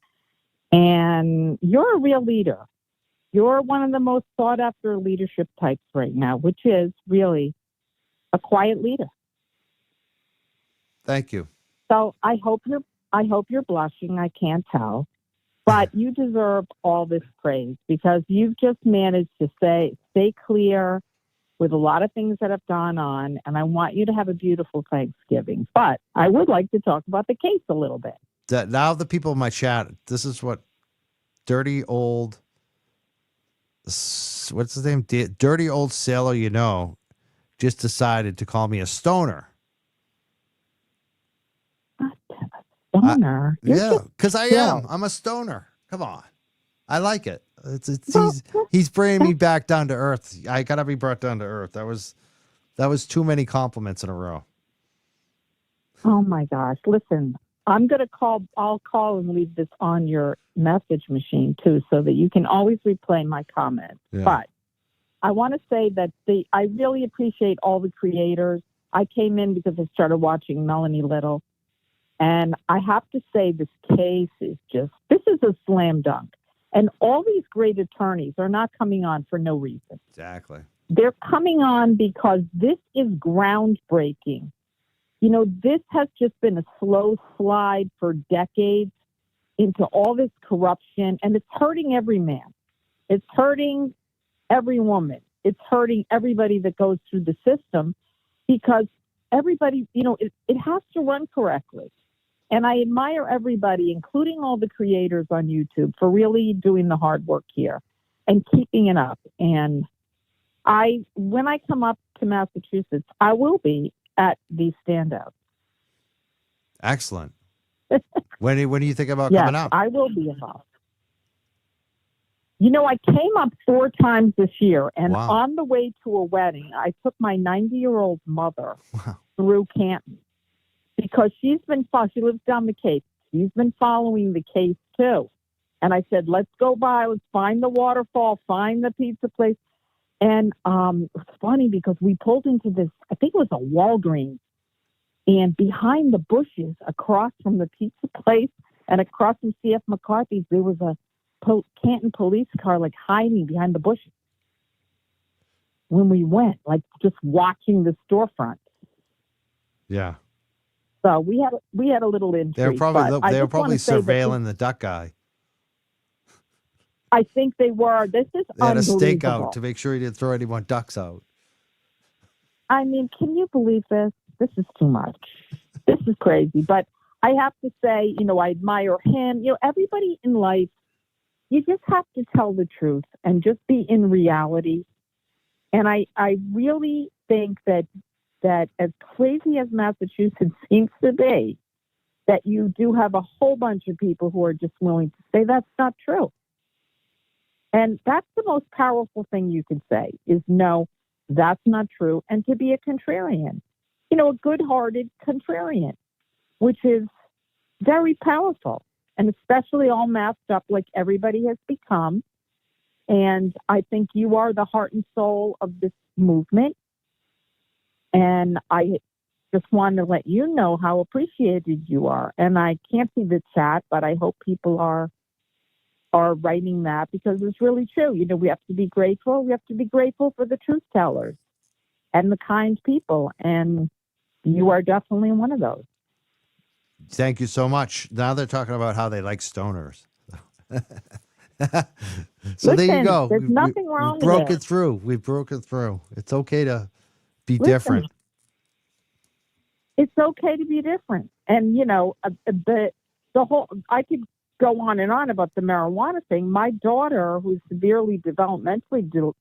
Speaker 3: And you're a real leader. You're one of the most sought after leadership types right now, which is really a quiet leader.
Speaker 1: Thank you.
Speaker 3: So I hope you're blushing. I can't tell, but you deserve all this praise because you've just managed to stay clear with a lot of things that have gone on. And I want you to have a beautiful Thanksgiving, but I would like to talk about the case a little bit.
Speaker 1: Now the people in my chat, this is what dirty old, what's his name? Dirty old sailor, just decided to call me a stoner.
Speaker 3: Stoner?
Speaker 1: Yeah, because I am. I'm a stoner. Come on. I like it. He's bringing me back down to earth. I got to be brought down to earth. That was too many compliments in a row.
Speaker 3: Oh, my gosh. Listen, I'll call and leave this on your message machine, too, so that you can always replay my comments. Yeah. But I want to say that I really appreciate all the creators. I came in because I started watching Melanie Little. And I have to say this case is this is a slam dunk. And all these great attorneys are not coming on for no reason.
Speaker 1: Exactly.
Speaker 3: They're coming on because this is groundbreaking. This has just been a slow slide for decades into all this corruption, and it's hurting every man. It's hurting every woman. It's hurting everybody that goes through the system because everybody, it has to run correctly. And I admire everybody, including all the creators on YouTube, for really doing the hard work here.
Speaker 5: and keeping it up. And when I come up to Massachusetts, I will be at these standouts.
Speaker 1: Excellent. When do you think about
Speaker 5: Yes,
Speaker 1: coming up?
Speaker 5: I will be involved. I came up 4 times this year, and
Speaker 1: Wow.
Speaker 5: on the way to a wedding, I took my 90-year-old mother through Canton because she lives down the Cape. She's been following the case too. And I said, let's go by, let's find the waterfall, find the pizza place. And it's funny because we pulled into this, I think it was a Walgreens, and behind the bushes across from the pizza place and across from C.F. McCarthy's, there was a Canton police car like hiding behind the bushes. When we went, like just watching the storefront.
Speaker 1: Yeah.
Speaker 5: So we had a little intrigue.
Speaker 1: They were probably surveilling the duck guy.
Speaker 5: I think they were. This is
Speaker 1: They had a
Speaker 5: unbelievable.
Speaker 1: stake out to make sure he didn't throw any more ducks out.
Speaker 5: I mean, can you believe this? This is too much. This is crazy. But I have to say, I admire him. Everybody in life, you just have to tell the truth and just be in reality. And I really think that as crazy as Massachusetts seems to be, that you do have a whole bunch of people who are just willing to say that's not true. And that's the most powerful thing you can say is no, that's not true. And to be a contrarian, a good-hearted contrarian, which is very powerful, and especially all masked up like everybody has become. And I think you are the heart and soul of this movement. And I just wanted to let you know how appreciated you are. And I can't see the chat, but I hope people are writing that because it's really true. We have to be grateful. We have to be grateful for the truth tellers and the kind people. And you are definitely one of those.
Speaker 1: Thank you so much. Now they're talking about how they like stoners. So there you go.
Speaker 5: There's nothing wrong with it.
Speaker 1: We've broken through. It's okay to be different.
Speaker 5: It's okay to be different. And, the whole, I could go on and on about the marijuana thing. My daughter, who's severely developmentally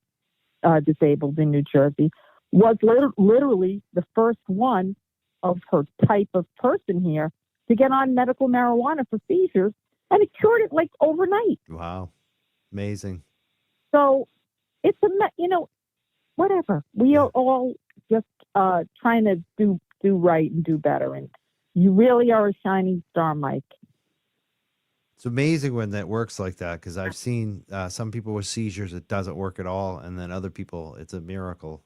Speaker 5: disabled in New Jersey, was literally the first one of her type of person here to get on medical marijuana for seizures, and it cured it like overnight.
Speaker 1: Wow. Amazing.
Speaker 5: So it's whatever. We are all just trying to do right and do better. And you really are a shining star, Mike.
Speaker 1: It's amazing when that works like that because I've seen some people with seizures, it doesn't work at all. And then other people, it's a miracle,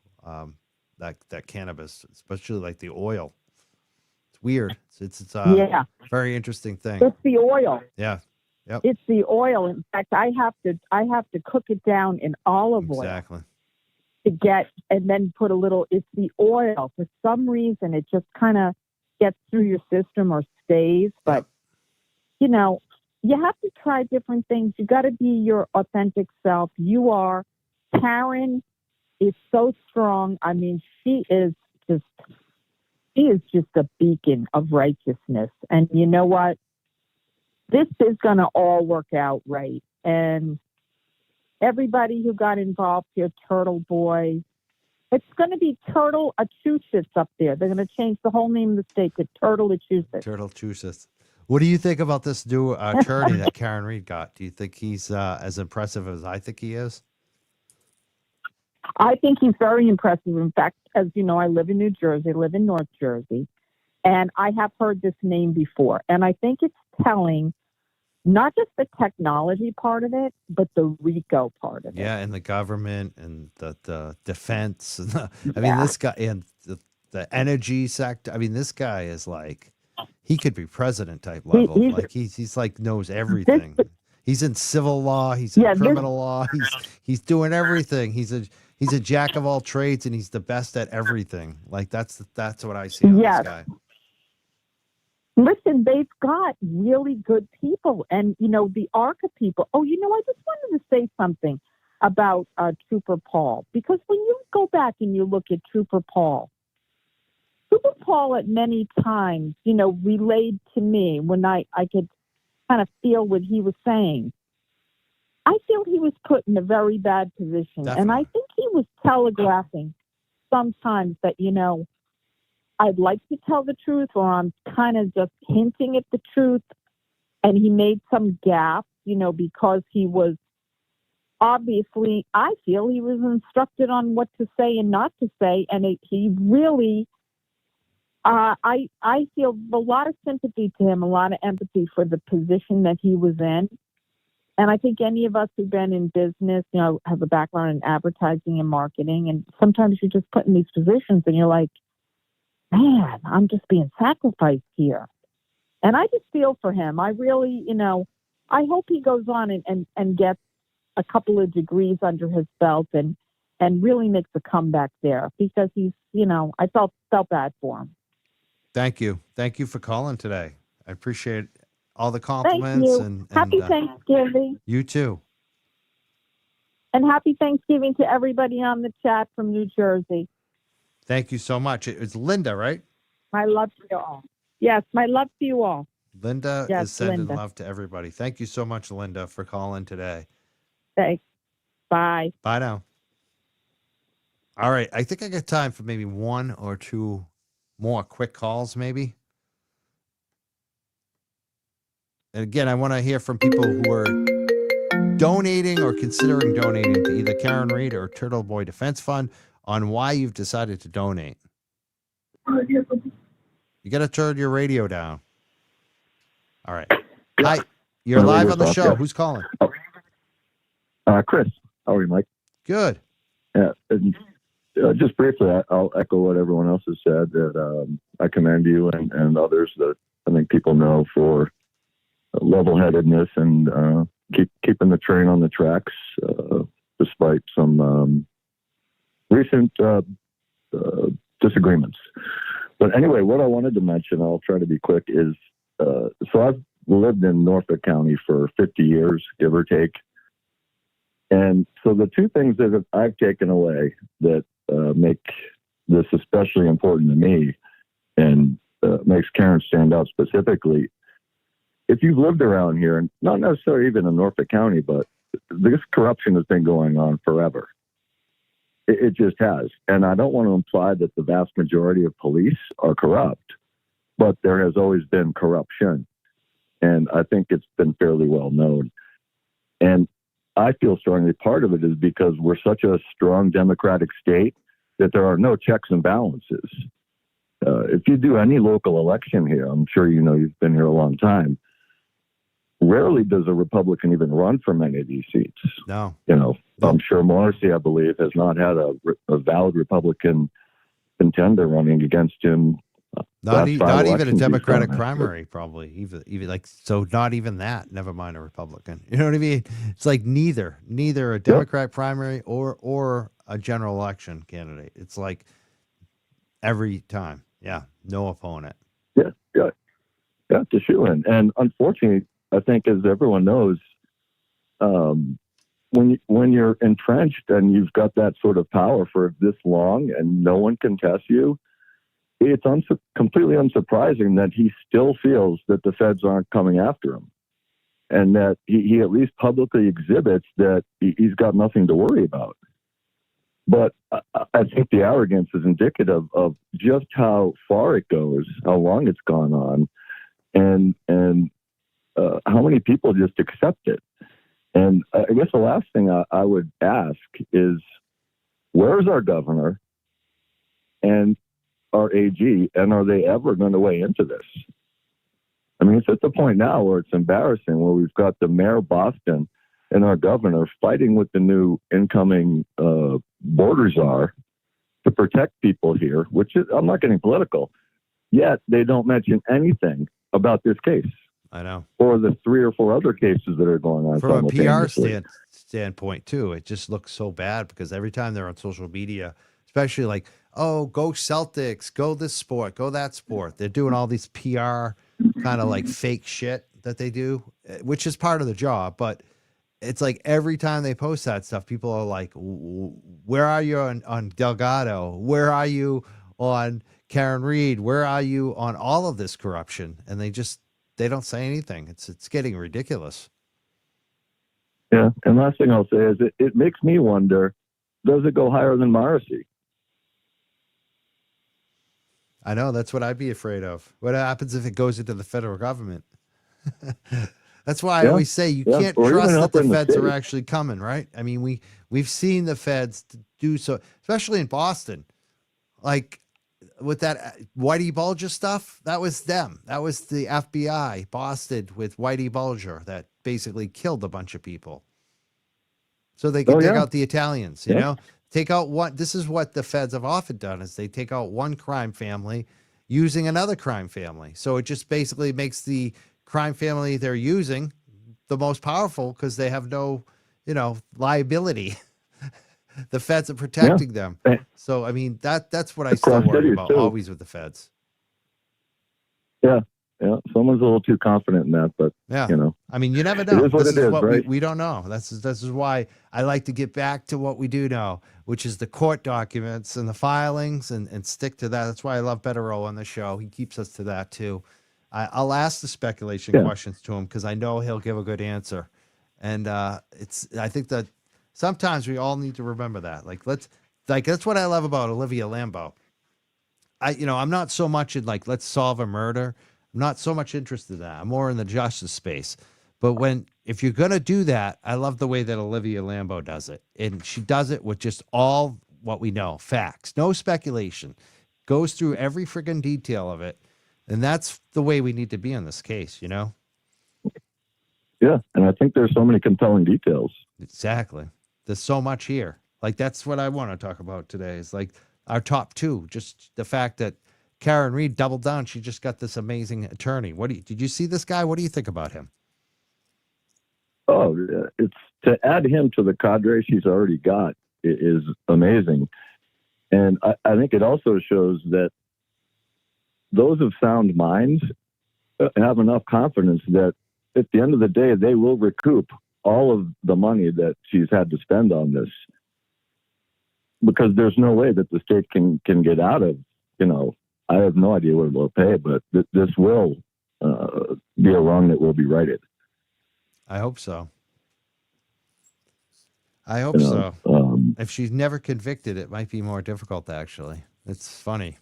Speaker 1: that cannabis, especially like the oil. It's weird. It's very interesting thing.
Speaker 5: It's the oil.
Speaker 1: Yeah. Yep.
Speaker 5: It's the oil. In fact, I have to cook it down in olive oil.
Speaker 1: Exactly.
Speaker 5: To get, and then put a little, it's the oil. For some reason, it just kind of gets through your system or stays. But, you have to try different things. You got to be your authentic self. You are. Karen is so strong. I mean, she is just a beacon of righteousness. And you know what? This is going to all work out right. And everybody who got involved here, Turtleboy, it's going to be Turtle-a-Chusetts up there. They're going to change the whole name of the state to Turtle-a-Chusetts.
Speaker 1: Turtle-a-Chusetts. What do you think about this new attorney that Karen Reed got? Do you think he's as impressive as I think he is?
Speaker 5: I think he's very impressive. In fact, as you know, I live in New Jersey, live in North Jersey, and I have heard this name before. And I think it's telling not just the technology part of it, but the RICO part of it.
Speaker 1: Yeah, and the government and the defense. I mean, this guy and the energy sector. I mean, this guy is like, he could be president type level. He's like knows everything. He's in civil law. He's in criminal law. He's doing everything. He's a jack of all trades, and he's the best at everything. Like that's what I see on this guy.
Speaker 5: Listen, they've got really good people, and the ARCA people. Oh, I just wanted to say something about Trooper Paul, because when you go back and you look at Trooper Paul at many times, relayed to me when I could kind of feel what he was saying. I feel he was put in a very bad position.
Speaker 1: Definitely.
Speaker 5: And I think he was telegraphing sometimes that, I'd like to tell the truth, or I'm kind of just hinting at the truth. And he made some gaps, because he was obviously, I feel he was instructed on what to say and not to say. And he really, I feel a lot of sympathy to him, a lot of empathy for the position that he was in. And I think any of us who've been in business, have a background in advertising and marketing, and sometimes you're just put in these positions and you're like, man, I'm just being sacrificed here. And I just feel for him. I really, I hope he goes on and gets a couple of degrees under his belt and really makes a comeback there, because he's, I felt bad for him.
Speaker 1: Thank you. Thank you for calling today. I appreciate all the compliments.
Speaker 5: Thank you.
Speaker 1: And
Speaker 5: happy Thanksgiving.
Speaker 1: You too.
Speaker 5: And happy Thanksgiving to everybody on the chat from New Jersey.
Speaker 1: Thank you so much. It's Linda, right?
Speaker 5: My love to you all. Yes, my love to you all.
Speaker 1: Linda
Speaker 5: Yes,
Speaker 1: is sending
Speaker 5: Linda.
Speaker 1: love to everybody. Thank you so much, Linda, for calling today.
Speaker 5: Thanks. Bye.
Speaker 1: Bye now. All right. I think I got time for maybe one or two more quick calls, maybe. And again, I want to hear from people who are donating or considering donating to either Karen Reed or Turtleboy Defense Fund on why you've decided to donate. You got to turn your radio down. All right.
Speaker 6: Yeah.
Speaker 1: Hi. You're live on the show.
Speaker 6: Yeah.
Speaker 1: Who's calling?
Speaker 6: Chris. How are you, Mike?
Speaker 1: Good.
Speaker 6: Yeah. And, just briefly, I'll echo what everyone else has said, that I commend you and others that I think people know for level-headedness and keeping the train on the tracks despite some recent disagreements. But anyway, what I wanted to mention, I'll try to be quick, is so I've lived in Norfolk County for 50 years, give or take. And so the two things that I've taken away that make this especially important to me and makes Karen stand out specifically, if you've lived around here, and not necessarily even in Norfolk County, but this corruption has been going on forever. It just has. And I don't want to imply that the vast majority of police are corrupt, but there has always been corruption. And I think it's been fairly well known. And I feel strongly part of it is because we're such a strong democratic state that there are no checks and balances. If you do any local election here, I'm sure you've been here a long time, rarely does a Republican even run for many of these seats.
Speaker 1: No.
Speaker 6: I'm sure Morrissey, I believe, has not had a valid Republican contender running against him.
Speaker 1: Not even a Democratic primary, probably. Even like, so not even that, never mind a Republican. You know what I mean? It's like neither a Democrat primary or a general election candidate. It's like every time. Yeah. No opponent.
Speaker 6: Yeah. To shoe in. And unfortunately, I think, as everyone knows, when you're entrenched and you've got that sort of power for this long and no one can test you, it's completely unsurprising that he still feels that the feds aren't coming after him, and that he at least publicly exhibits that he's got nothing to worry about. But I think the arrogance is indicative of just how far it goes, how long it's gone on, and how many people just accept it. And I guess the last thing I would ask is, where's our governor and our AG, and are they ever going to weigh into this? I mean, it's at the point now where it's embarrassing, where we've got the mayor of Boston and our governor fighting with the new incoming border czar to protect people here, which is, I'm not getting political, yet they don't mention anything about this case.
Speaker 1: I know.
Speaker 6: Or the 3 or 4 other cases that are going on.
Speaker 1: From a PR standpoint, too, it just looks so bad because every time they're on social media, especially like, oh, go Celtics, go this sport, go that sport. They're doing all these PR kind of like fake shit that they do, which is part of the job. But it's like every time they post that stuff, people are like, where are you on Delgado? Where are you on Karen Reed? Where are you on all of this corruption? And they don't say anything. It's getting ridiculous.
Speaker 6: Yeah. And last thing I'll say is it makes me wonder, does it go higher than Morrissey?
Speaker 1: I know, that's what I'd be afraid of. What happens if it goes into the federal government? That's why I always say you can't trust that the feds are actually coming, right? I mean, we've seen the feds do so, especially in Boston. Like with that Whitey Bulger stuff, that was them. That was the FBI busted with Whitey Bulger that basically killed a bunch of people. So they could take out the Italians, you know? Take out one. This is what the feds have often done is they take out one crime family using another crime family. So it just basically makes the crime family they're using the most powerful because they have no, liability. The feds are protecting them. So, I mean, that's what I still worry about always with the feds.
Speaker 6: Yeah. Yeah. Someone's a little too confident in that, but
Speaker 1: I mean, you never know.
Speaker 6: This is what
Speaker 1: right? we don't know. This is why I like to get back to what we do know, which is the court documents and the filings and stick to that. That's why I love Betterow on the show. He keeps us to that too. I'll ask the speculation questions to him because I know he'll give a good answer. And I think that sometimes we all need to remember that. That's what I love about Olivia Lambeau. I'm not so much in let's solve a murder. I'm not so much interested in that. I'm more in the justice space. But if you're going to do that, I love the way that Olivia Lambeau does it. And she does it with just all what we know, facts, no speculation, goes through every friggin' detail of it. And that's the way we need to be in this case, Yeah.
Speaker 6: And I think there's so many compelling details.
Speaker 1: Exactly. There's so much here. That's what I want to talk about today is our top two, just the fact that Karen Reed doubled down. She just got this amazing attorney. Did you see this guy? What do you think about him?
Speaker 6: Oh, it's to add him to the cadre she's already got is amazing. And I think it also shows that those of sound minds have enough confidence that at the end of the day, they will recoup all of the money that she's had to spend on this. Because there's no way that the state can get out of, I have no idea what it will pay, but this will be a wrong that will be righted.
Speaker 1: I hope so. So. If she's never convicted, it might be more difficult, actually. It's funny.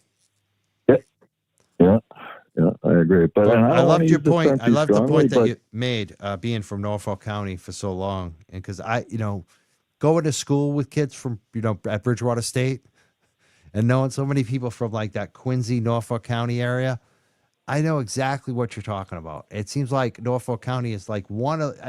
Speaker 6: Yeah, I agree. But
Speaker 1: I loved your point. I loved the point that you made, being from Norfolk County for so long. And because going to school with kids from, at Bridgewater State and knowing so many people from that Quincy, Norfolk County area, I know exactly what you're talking about. It seems like Norfolk County is one of,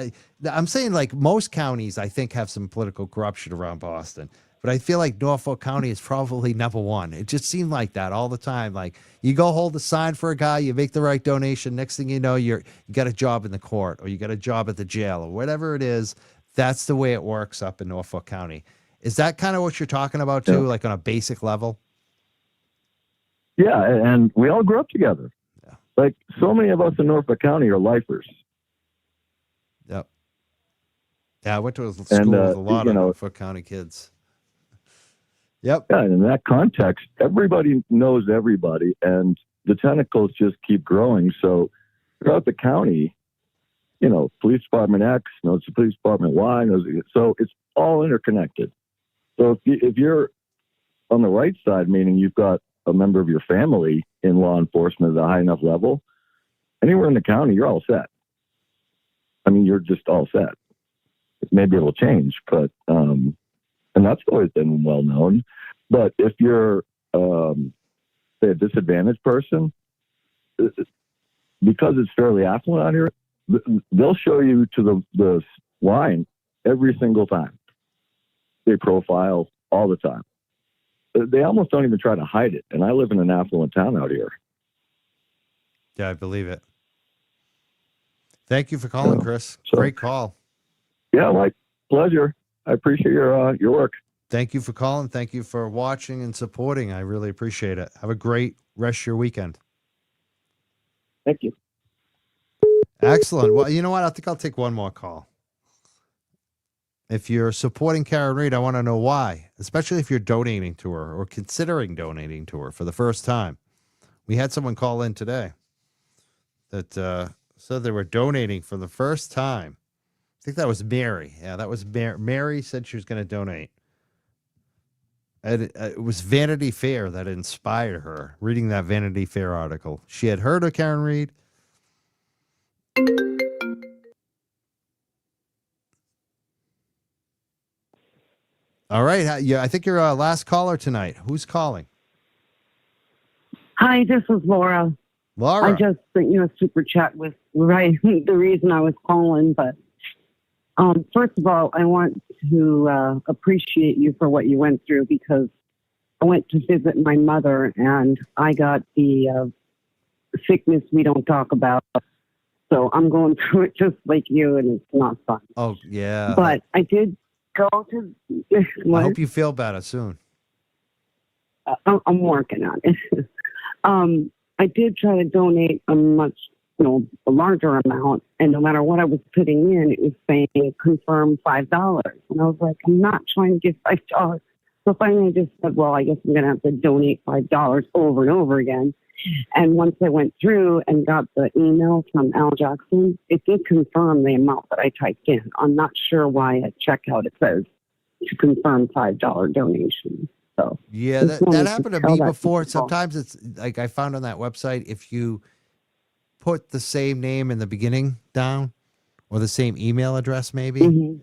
Speaker 1: I'm saying most counties, I think, have some political corruption around Boston. But I feel like Norfolk County is probably number one. It just seemed like that all the time. You go hold a sign for a guy, you make the right donation. Next thing you know, you got a job in the court or you got a job at the jail or whatever it is. That's the way it works up in Norfolk County. Is that kind of what you're talking about too, on a basic level?
Speaker 6: Yeah, and we all grew up together. Yeah. So many of us in Norfolk County are lifers.
Speaker 1: Yep. Yeah, I went to a school with a lot of Norfolk County kids. Yep.
Speaker 6: Yeah, and in that context, everybody knows everybody, and the tentacles just keep growing. So throughout the county, police department X knows the police department Y, so it's all interconnected. So if you're on the right side, meaning you've got a member of your family in law enforcement at a high enough level, anywhere in the county, you're all set. I mean, you're just all set. Maybe it'll change, but and that's always been well known. But if you're, say, a disadvantaged person, because it's fairly affluent out here, they'll show you to the line every single time. They profile all the time. They almost don't even try to hide it. And I live in an affluent town out here.
Speaker 1: Yeah, I believe it. Thank you for calling, Chris. Great call.
Speaker 6: Yeah, Mike, pleasure. I appreciate your work.
Speaker 1: Thank you for calling. Thank you for watching and supporting. I really appreciate it. Have a great rest of your weekend.
Speaker 6: Thank you.
Speaker 1: Excellent. Well, you know what? I think I'll take one more call. If you're supporting Karen Reed, I want to know why, especially if you're donating to her or considering donating to her for the first time. We had someone call in today that said they were donating for the first time think that was Mary. Yeah, that was Mary said she was going to donate. And it was Vanity Fair that inspired her, reading that Vanity Fair article. She had heard of Karen Reed. All right. Yeah, I think you're last caller tonight. Who's calling?
Speaker 7: Hi, this is Laura.
Speaker 1: Laura.
Speaker 7: I just sent you a super chat with the reason I was calling, but first of all, I want to appreciate you for what you went through, because I went to visit my mother and I got the sickness we don't talk about. So I'm going through it just like you, and it's not fun.
Speaker 1: Oh, yeah.
Speaker 7: But I did go to...
Speaker 1: I hope you feel better soon.
Speaker 7: I'm working on it. I did try to donate a much, a larger amount, and no matter what I was putting in, it was saying confirm $5. And I was like, I'm not trying to give $5. So finally I just said, well, I guess I'm going to have to donate $5 over and over again. And once I went through and got the email from Al Jackson, it did confirm the amount that I typed in. I'm not sure why at checkout it says to confirm $5 donation. So
Speaker 1: yeah, that happened to me before. Sometimes it's like I found on that website, if you put the same name in the beginning down or the same email address, maybe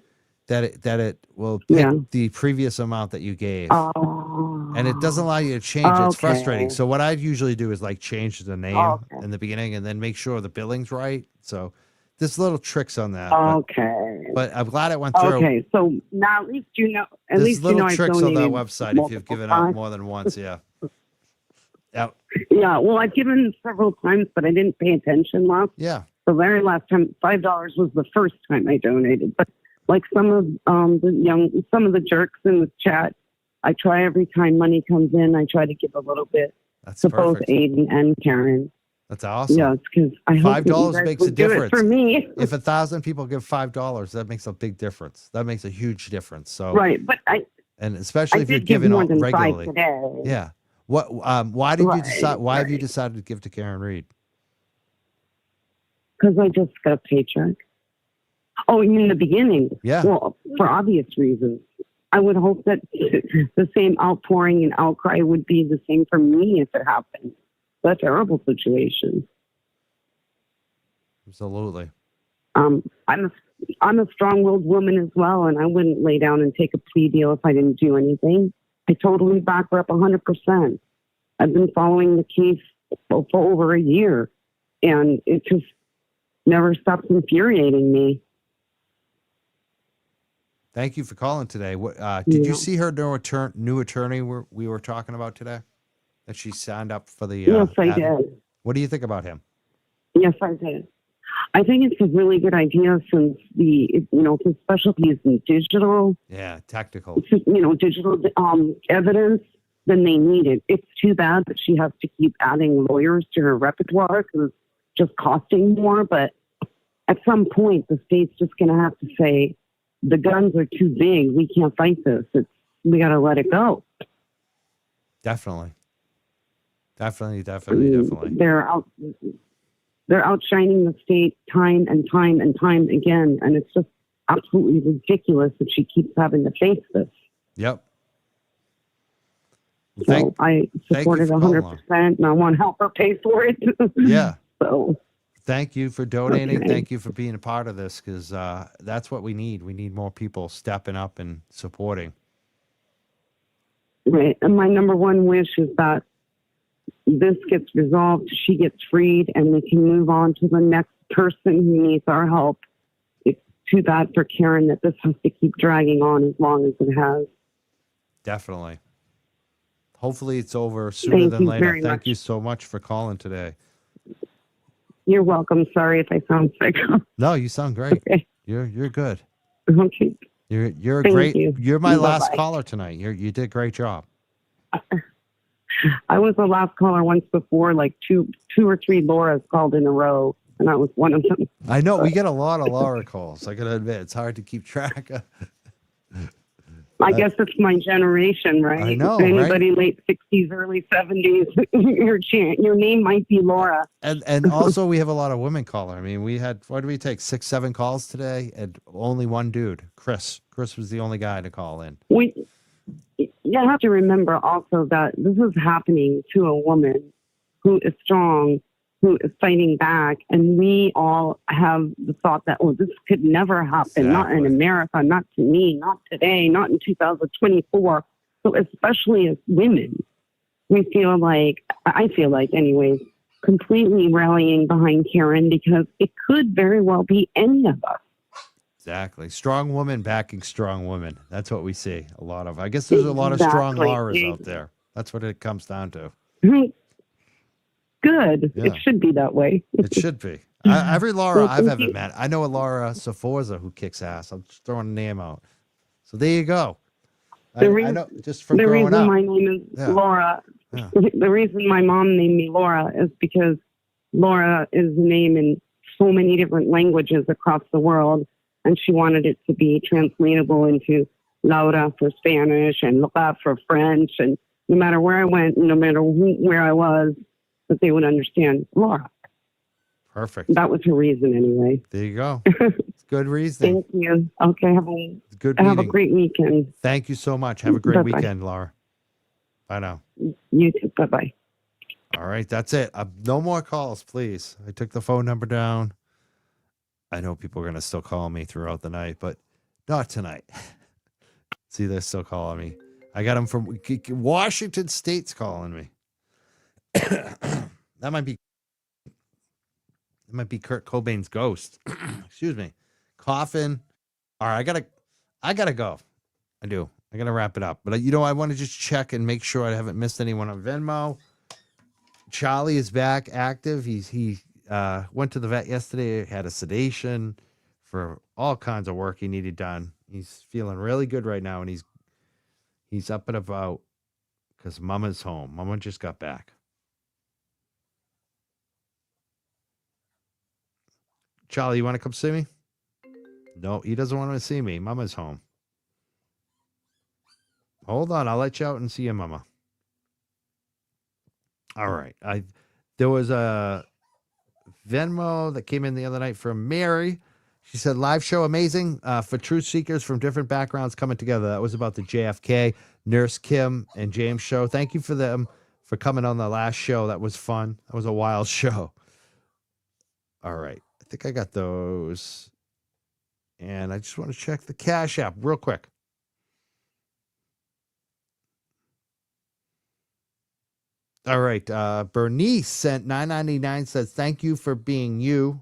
Speaker 1: that it will pick the previous amount that you gave. And it doesn't allow you to change it. It's frustrating. So what I usually do is like change the name in the beginning and then make sure the billing's right. So there's little tricks on that. But I'm glad it went through.
Speaker 7: Okay, so now at least you know.
Speaker 1: There's little tricks on that website if you've given out more than once. Yeah. Yeah.
Speaker 7: Yeah. Well, Of given several times, but I didn't pay attention last.
Speaker 1: Yeah.
Speaker 7: The very last time, $5 was the first time I donated. But like some of the jerks in the chat, I try every time money comes in, I try to give a little bit to both Aiden and Karen.
Speaker 1: That's awesome.
Speaker 7: Yeah, because I hope
Speaker 1: $5 makes a difference
Speaker 7: for me.
Speaker 1: If 1,000 people give $5, that makes a big difference. That makes a huge difference. So
Speaker 7: right, but
Speaker 1: especially if you're giving regularly. Yeah. What? Why did you decide? Why have you decided to give to Karen Reed?
Speaker 7: Because I just got a paycheck. Oh, in the beginning.
Speaker 1: Yeah.
Speaker 7: Well, for obvious reasons. I would hope that the same outpouring and outcry would be the same for me if it happened. That's a terrible situation.
Speaker 1: Absolutely.
Speaker 7: I'm a strong-willed woman as well, and I wouldn't lay down and take a plea deal if I didn't do anything. I totally back her up 100%. I've been following the case for over a year, and it just never stops infuriating me.
Speaker 1: Thank you for calling today. Did you see her new attorney we were talking about today? That she signed up for the...
Speaker 7: yes, I did.
Speaker 1: What do you think about him?
Speaker 7: Yes, I did. I think it's a really good idea since his specialty is in digital.
Speaker 1: Yeah, tactical.
Speaker 7: Digital evidence, then they need it. It's too bad that she has to keep adding lawyers to her repertoire because it's just costing more. But at some point, the state's just going to have to say, the guns are too big. We can't fight this. We got to let it go.
Speaker 1: Definitely. Definitely.
Speaker 7: They're outshining the state time and time and time again, and it's just absolutely ridiculous that she keeps having to face this.
Speaker 1: Yep.
Speaker 7: So I support it 100%, and I want to help her pay for it.
Speaker 1: Yeah.
Speaker 7: So
Speaker 1: thank you for donating. Okay. Thank you for being a part of this, because that's what we need. We need more people stepping up and supporting.
Speaker 7: Right. And my number one wish is that this gets resolved, she gets freed, and we can move on to the next person who needs our help. It's too bad for Karen that this has to keep dragging on as long as it has.
Speaker 1: Definitely. Hopefully it's over sooner than later. Thank you so much for calling today.
Speaker 7: You're welcome. Sorry if I sound sick.
Speaker 1: No, you sound great.
Speaker 7: Okay.
Speaker 1: You're good.
Speaker 7: Okay.
Speaker 1: You're
Speaker 7: Thank
Speaker 1: great.
Speaker 7: You.
Speaker 1: You're my last caller tonight. You did a great job.
Speaker 7: I was the last caller once before, like two or three Laura's called in a row, and I was one of them.
Speaker 1: I know we get a lot of Laura calls. I gotta admit, it's hard to keep track of.
Speaker 7: I guess it's my generation, right?
Speaker 1: I know,
Speaker 7: Anybody
Speaker 1: right?
Speaker 7: late 60s, early 70s, your name might be Laura.
Speaker 1: And also we have a lot of women caller. I mean, we had, what did we take, 6, 7 calls today, and only one dude, Chris. Chris was the only guy to call in.
Speaker 7: You have to remember also that this is happening to a woman who is strong, who is fighting back, and we all have the thought that, oh, this could never happen, not in America, not to me, not today, not in 2024. So especially as women, I feel like anyways, completely rallying behind Karen, because it could very well be any of us.
Speaker 1: Exactly. Strong woman backing strong woman. That's what we see a lot of. I guess there's a lot of strong Lauras out there. That's what it comes down to.
Speaker 7: Good.
Speaker 1: Yeah.
Speaker 7: It should be that way.
Speaker 1: It should be. Every Laura I've ever met, I know a Laura Saforza who kicks ass. I'm just throwing a name out. So there you go. I know just from growing up.
Speaker 7: The reason my name is Laura, the reason my mom named me Laura is because Laura is a name in so many different languages across the world, and she wanted it to be translatable into Laura for Spanish and Laura for French, and no matter where I went, no matter where I was, that they would understand Laura.
Speaker 1: Perfect.
Speaker 7: That was her reason anyway.
Speaker 1: There you go. It's good reasoning.
Speaker 7: Thank you. Okay, have a great weekend.
Speaker 1: Thank you so much. Have a great weekend, Laura. Bye now.
Speaker 7: You too. Bye-bye.
Speaker 1: All right, that's it. No more calls, please. I took the phone number down. I know people are going to still call me throughout the night, but not tonight. See, they're still calling me. I got them from Washington State's calling me. That might be Kurt Cobain's ghost. Excuse me. Coffin. All right, I gotta go. I do. I gotta wrap it up. But I want to just check and make sure I haven't missed anyone on Venmo. Charlie is back active. He went to the vet yesterday, had a sedation for all kinds of work he needed done. He's feeling really good right now, and he's up and about because Mama's home. Mama just got back. Charlie, you want to come see me? No, he doesn't want to see me. Mama's home. Hold on, I'll let you out and see you, Mama. All right. There was a Venmo that came in the other night from Mary. She said, live show amazing for truth seekers from different backgrounds coming together. That was about the JFK, Nurse Kim, and James show. Thank you for them for coming on the last show. That was fun. That was a wild show. All right. I think I got those. And I just want to check the Cash App real quick. All right. Bernice sent $9.99, says, thank you for being you.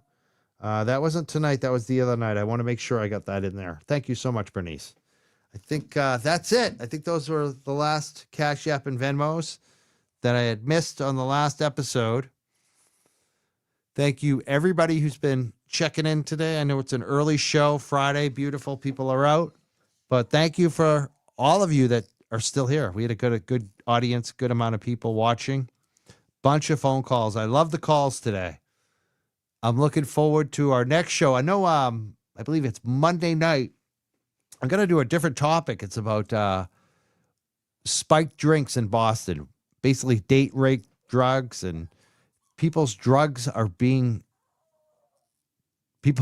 Speaker 1: That wasn't tonight. That was the other night. I want to make sure I got that in there. Thank you so much, Bernice. I think that's it. I think those were the last Cash App and Venmos that I had missed on the last episode. Thank you, everybody who's been checking in today. I know it's an early show, Friday. Beautiful people are out. But thank you for all of you that are still here. We had a good audience, good amount of people watching. Bunch of phone calls. I love the calls today. I'm looking forward to our next show. I know, I believe it's Monday night. I'm going to do a different topic. It's about spiked drinks in Boston. Basically, date rape drugs, and people's drugs are being...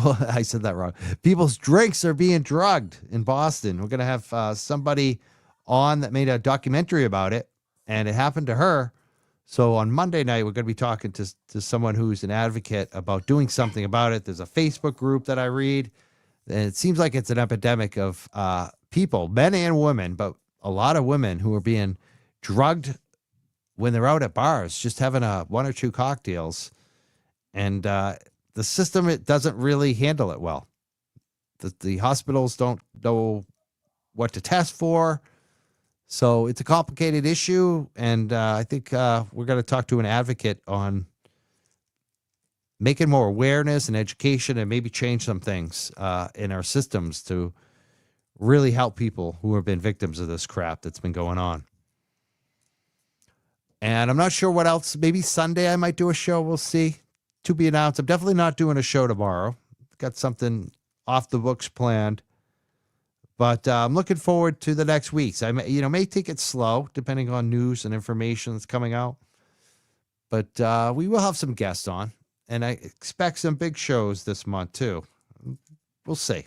Speaker 1: I said that wrong. People's drinks are being drugged in Boston. We're going to have somebody on that made a documentary about it, and it happened to her. So on Monday night, we're going to be talking to someone who's an advocate about doing something about it. There's a Facebook group that I read, and it seems like it's an epidemic of people, men and women, but a lot of women who are being drugged when they're out at bars, just having one or two cocktails. And the system, it doesn't really handle it well. The hospitals don't know what to test for. So it's a complicated issue, and I think we're going to talk to an advocate on making more awareness and education, and maybe change some things in our systems to really help people who have been victims of this crap that's been going on. And I'm not sure what else. Maybe Sunday I might do a show. We'll see. To be announced. I'm definitely not doing a show tomorrow. Got something off the books planned. But I'm looking forward to the next weeks. I may take it slow depending on news and information that's coming out. But we will have some guests on, and I expect some big shows this month too. We'll see.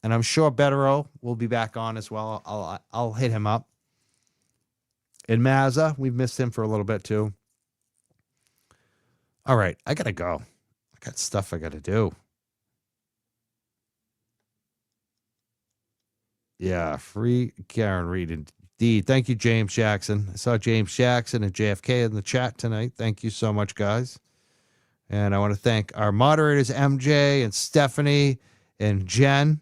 Speaker 1: And I'm sure Bettero will be back on as well. I'll hit him up. And Mazza, we've missed him for a little bit too. All right, I gotta go. I got stuff I gotta do. Yeah, free Karen Reed indeed. Thank you, James Jackson. I saw James Jackson and JFK in the chat tonight. Thank you so much, guys. And I want to thank our moderators, MJ and Stephanie and Jen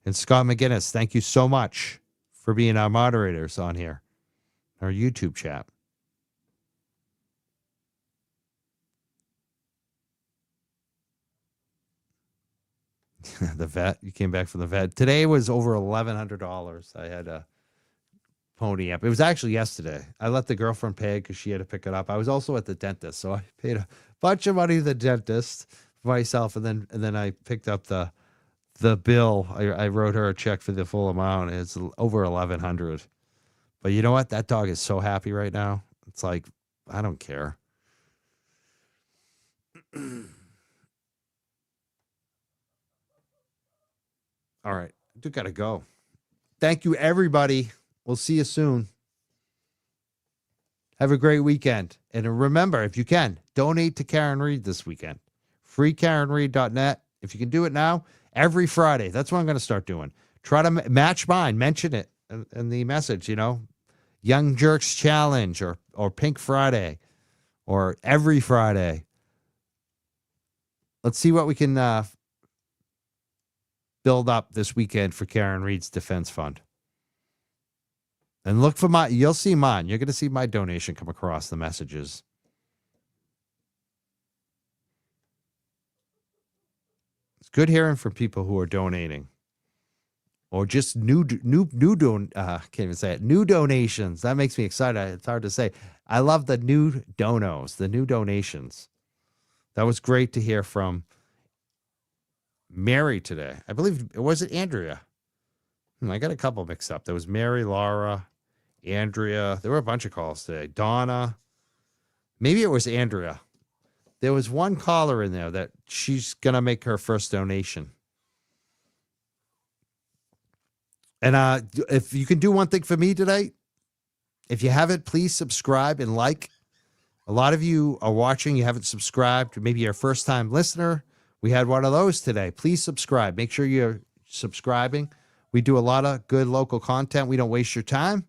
Speaker 1: and Scott McGinnis. Thank you so much for being our moderators on here, our YouTube chat. The vet, you came back from the vet. Today was over $1,100. I had a pony up. It was actually yesterday. I let the girlfriend pay because she had to pick it up. I was also at the dentist, so I paid a bunch of money to the dentist for myself, and then I picked up the bill. I wrote her a check for the full amount. It's over $1,100. But you know what? That dog is so happy right now. It's like, I don't care. All right. I do got to go. Thank you, everybody. We'll see you soon. Have a great weekend. And remember, if you can, donate to Karen Reed this weekend. FreeKarenReed.net. If you can do it now, every Friday. That's what I'm going to start doing. Try to match mine. Mention it in the message, Young Jerks Challenge or Pink Friday or every Friday. Let's see what we can build up this weekend for Karen Reed's Defense Fund. And look for you'll see mine. You're going to see my donation come across the messages. It's good hearing from people who are donating. Or just new can't even say it. New donations. That makes me excited. It's hard to say. I love the new donos, the new donations. That was great to hear from Mary today. I believe, was it Andrea? I got a couple mixed up. There was Mary, Laura, Andrea. There were a bunch of calls today. Donna. Maybe it was Andrea. There was one caller in there that she's going to make her first donation. And if you can do one thing for me today, if you haven't, please subscribe and like. A lot of you are watching. You haven't subscribed. Maybe you're a first-time listener. We had one of those today. Please subscribe. Make sure you're subscribing. We do a lot of good local content. We don't waste your time.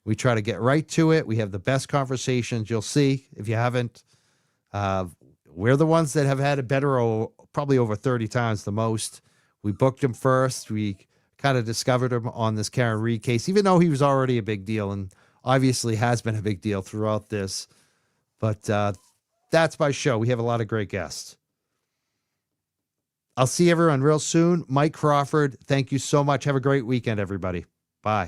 Speaker 1: We try to get right to it. We have the best conversations. You'll see if you haven't. We're the ones that have had it better probably over 30 times the most. We booked him first. We kind of discovered him on this Karen Reed case, even though he was already a big deal and obviously has been a big deal throughout this. But that's my show. We have a lot of great guests. I'll see everyone real soon. Mike Crawford, thank you so much. Have a great weekend, everybody. Bye.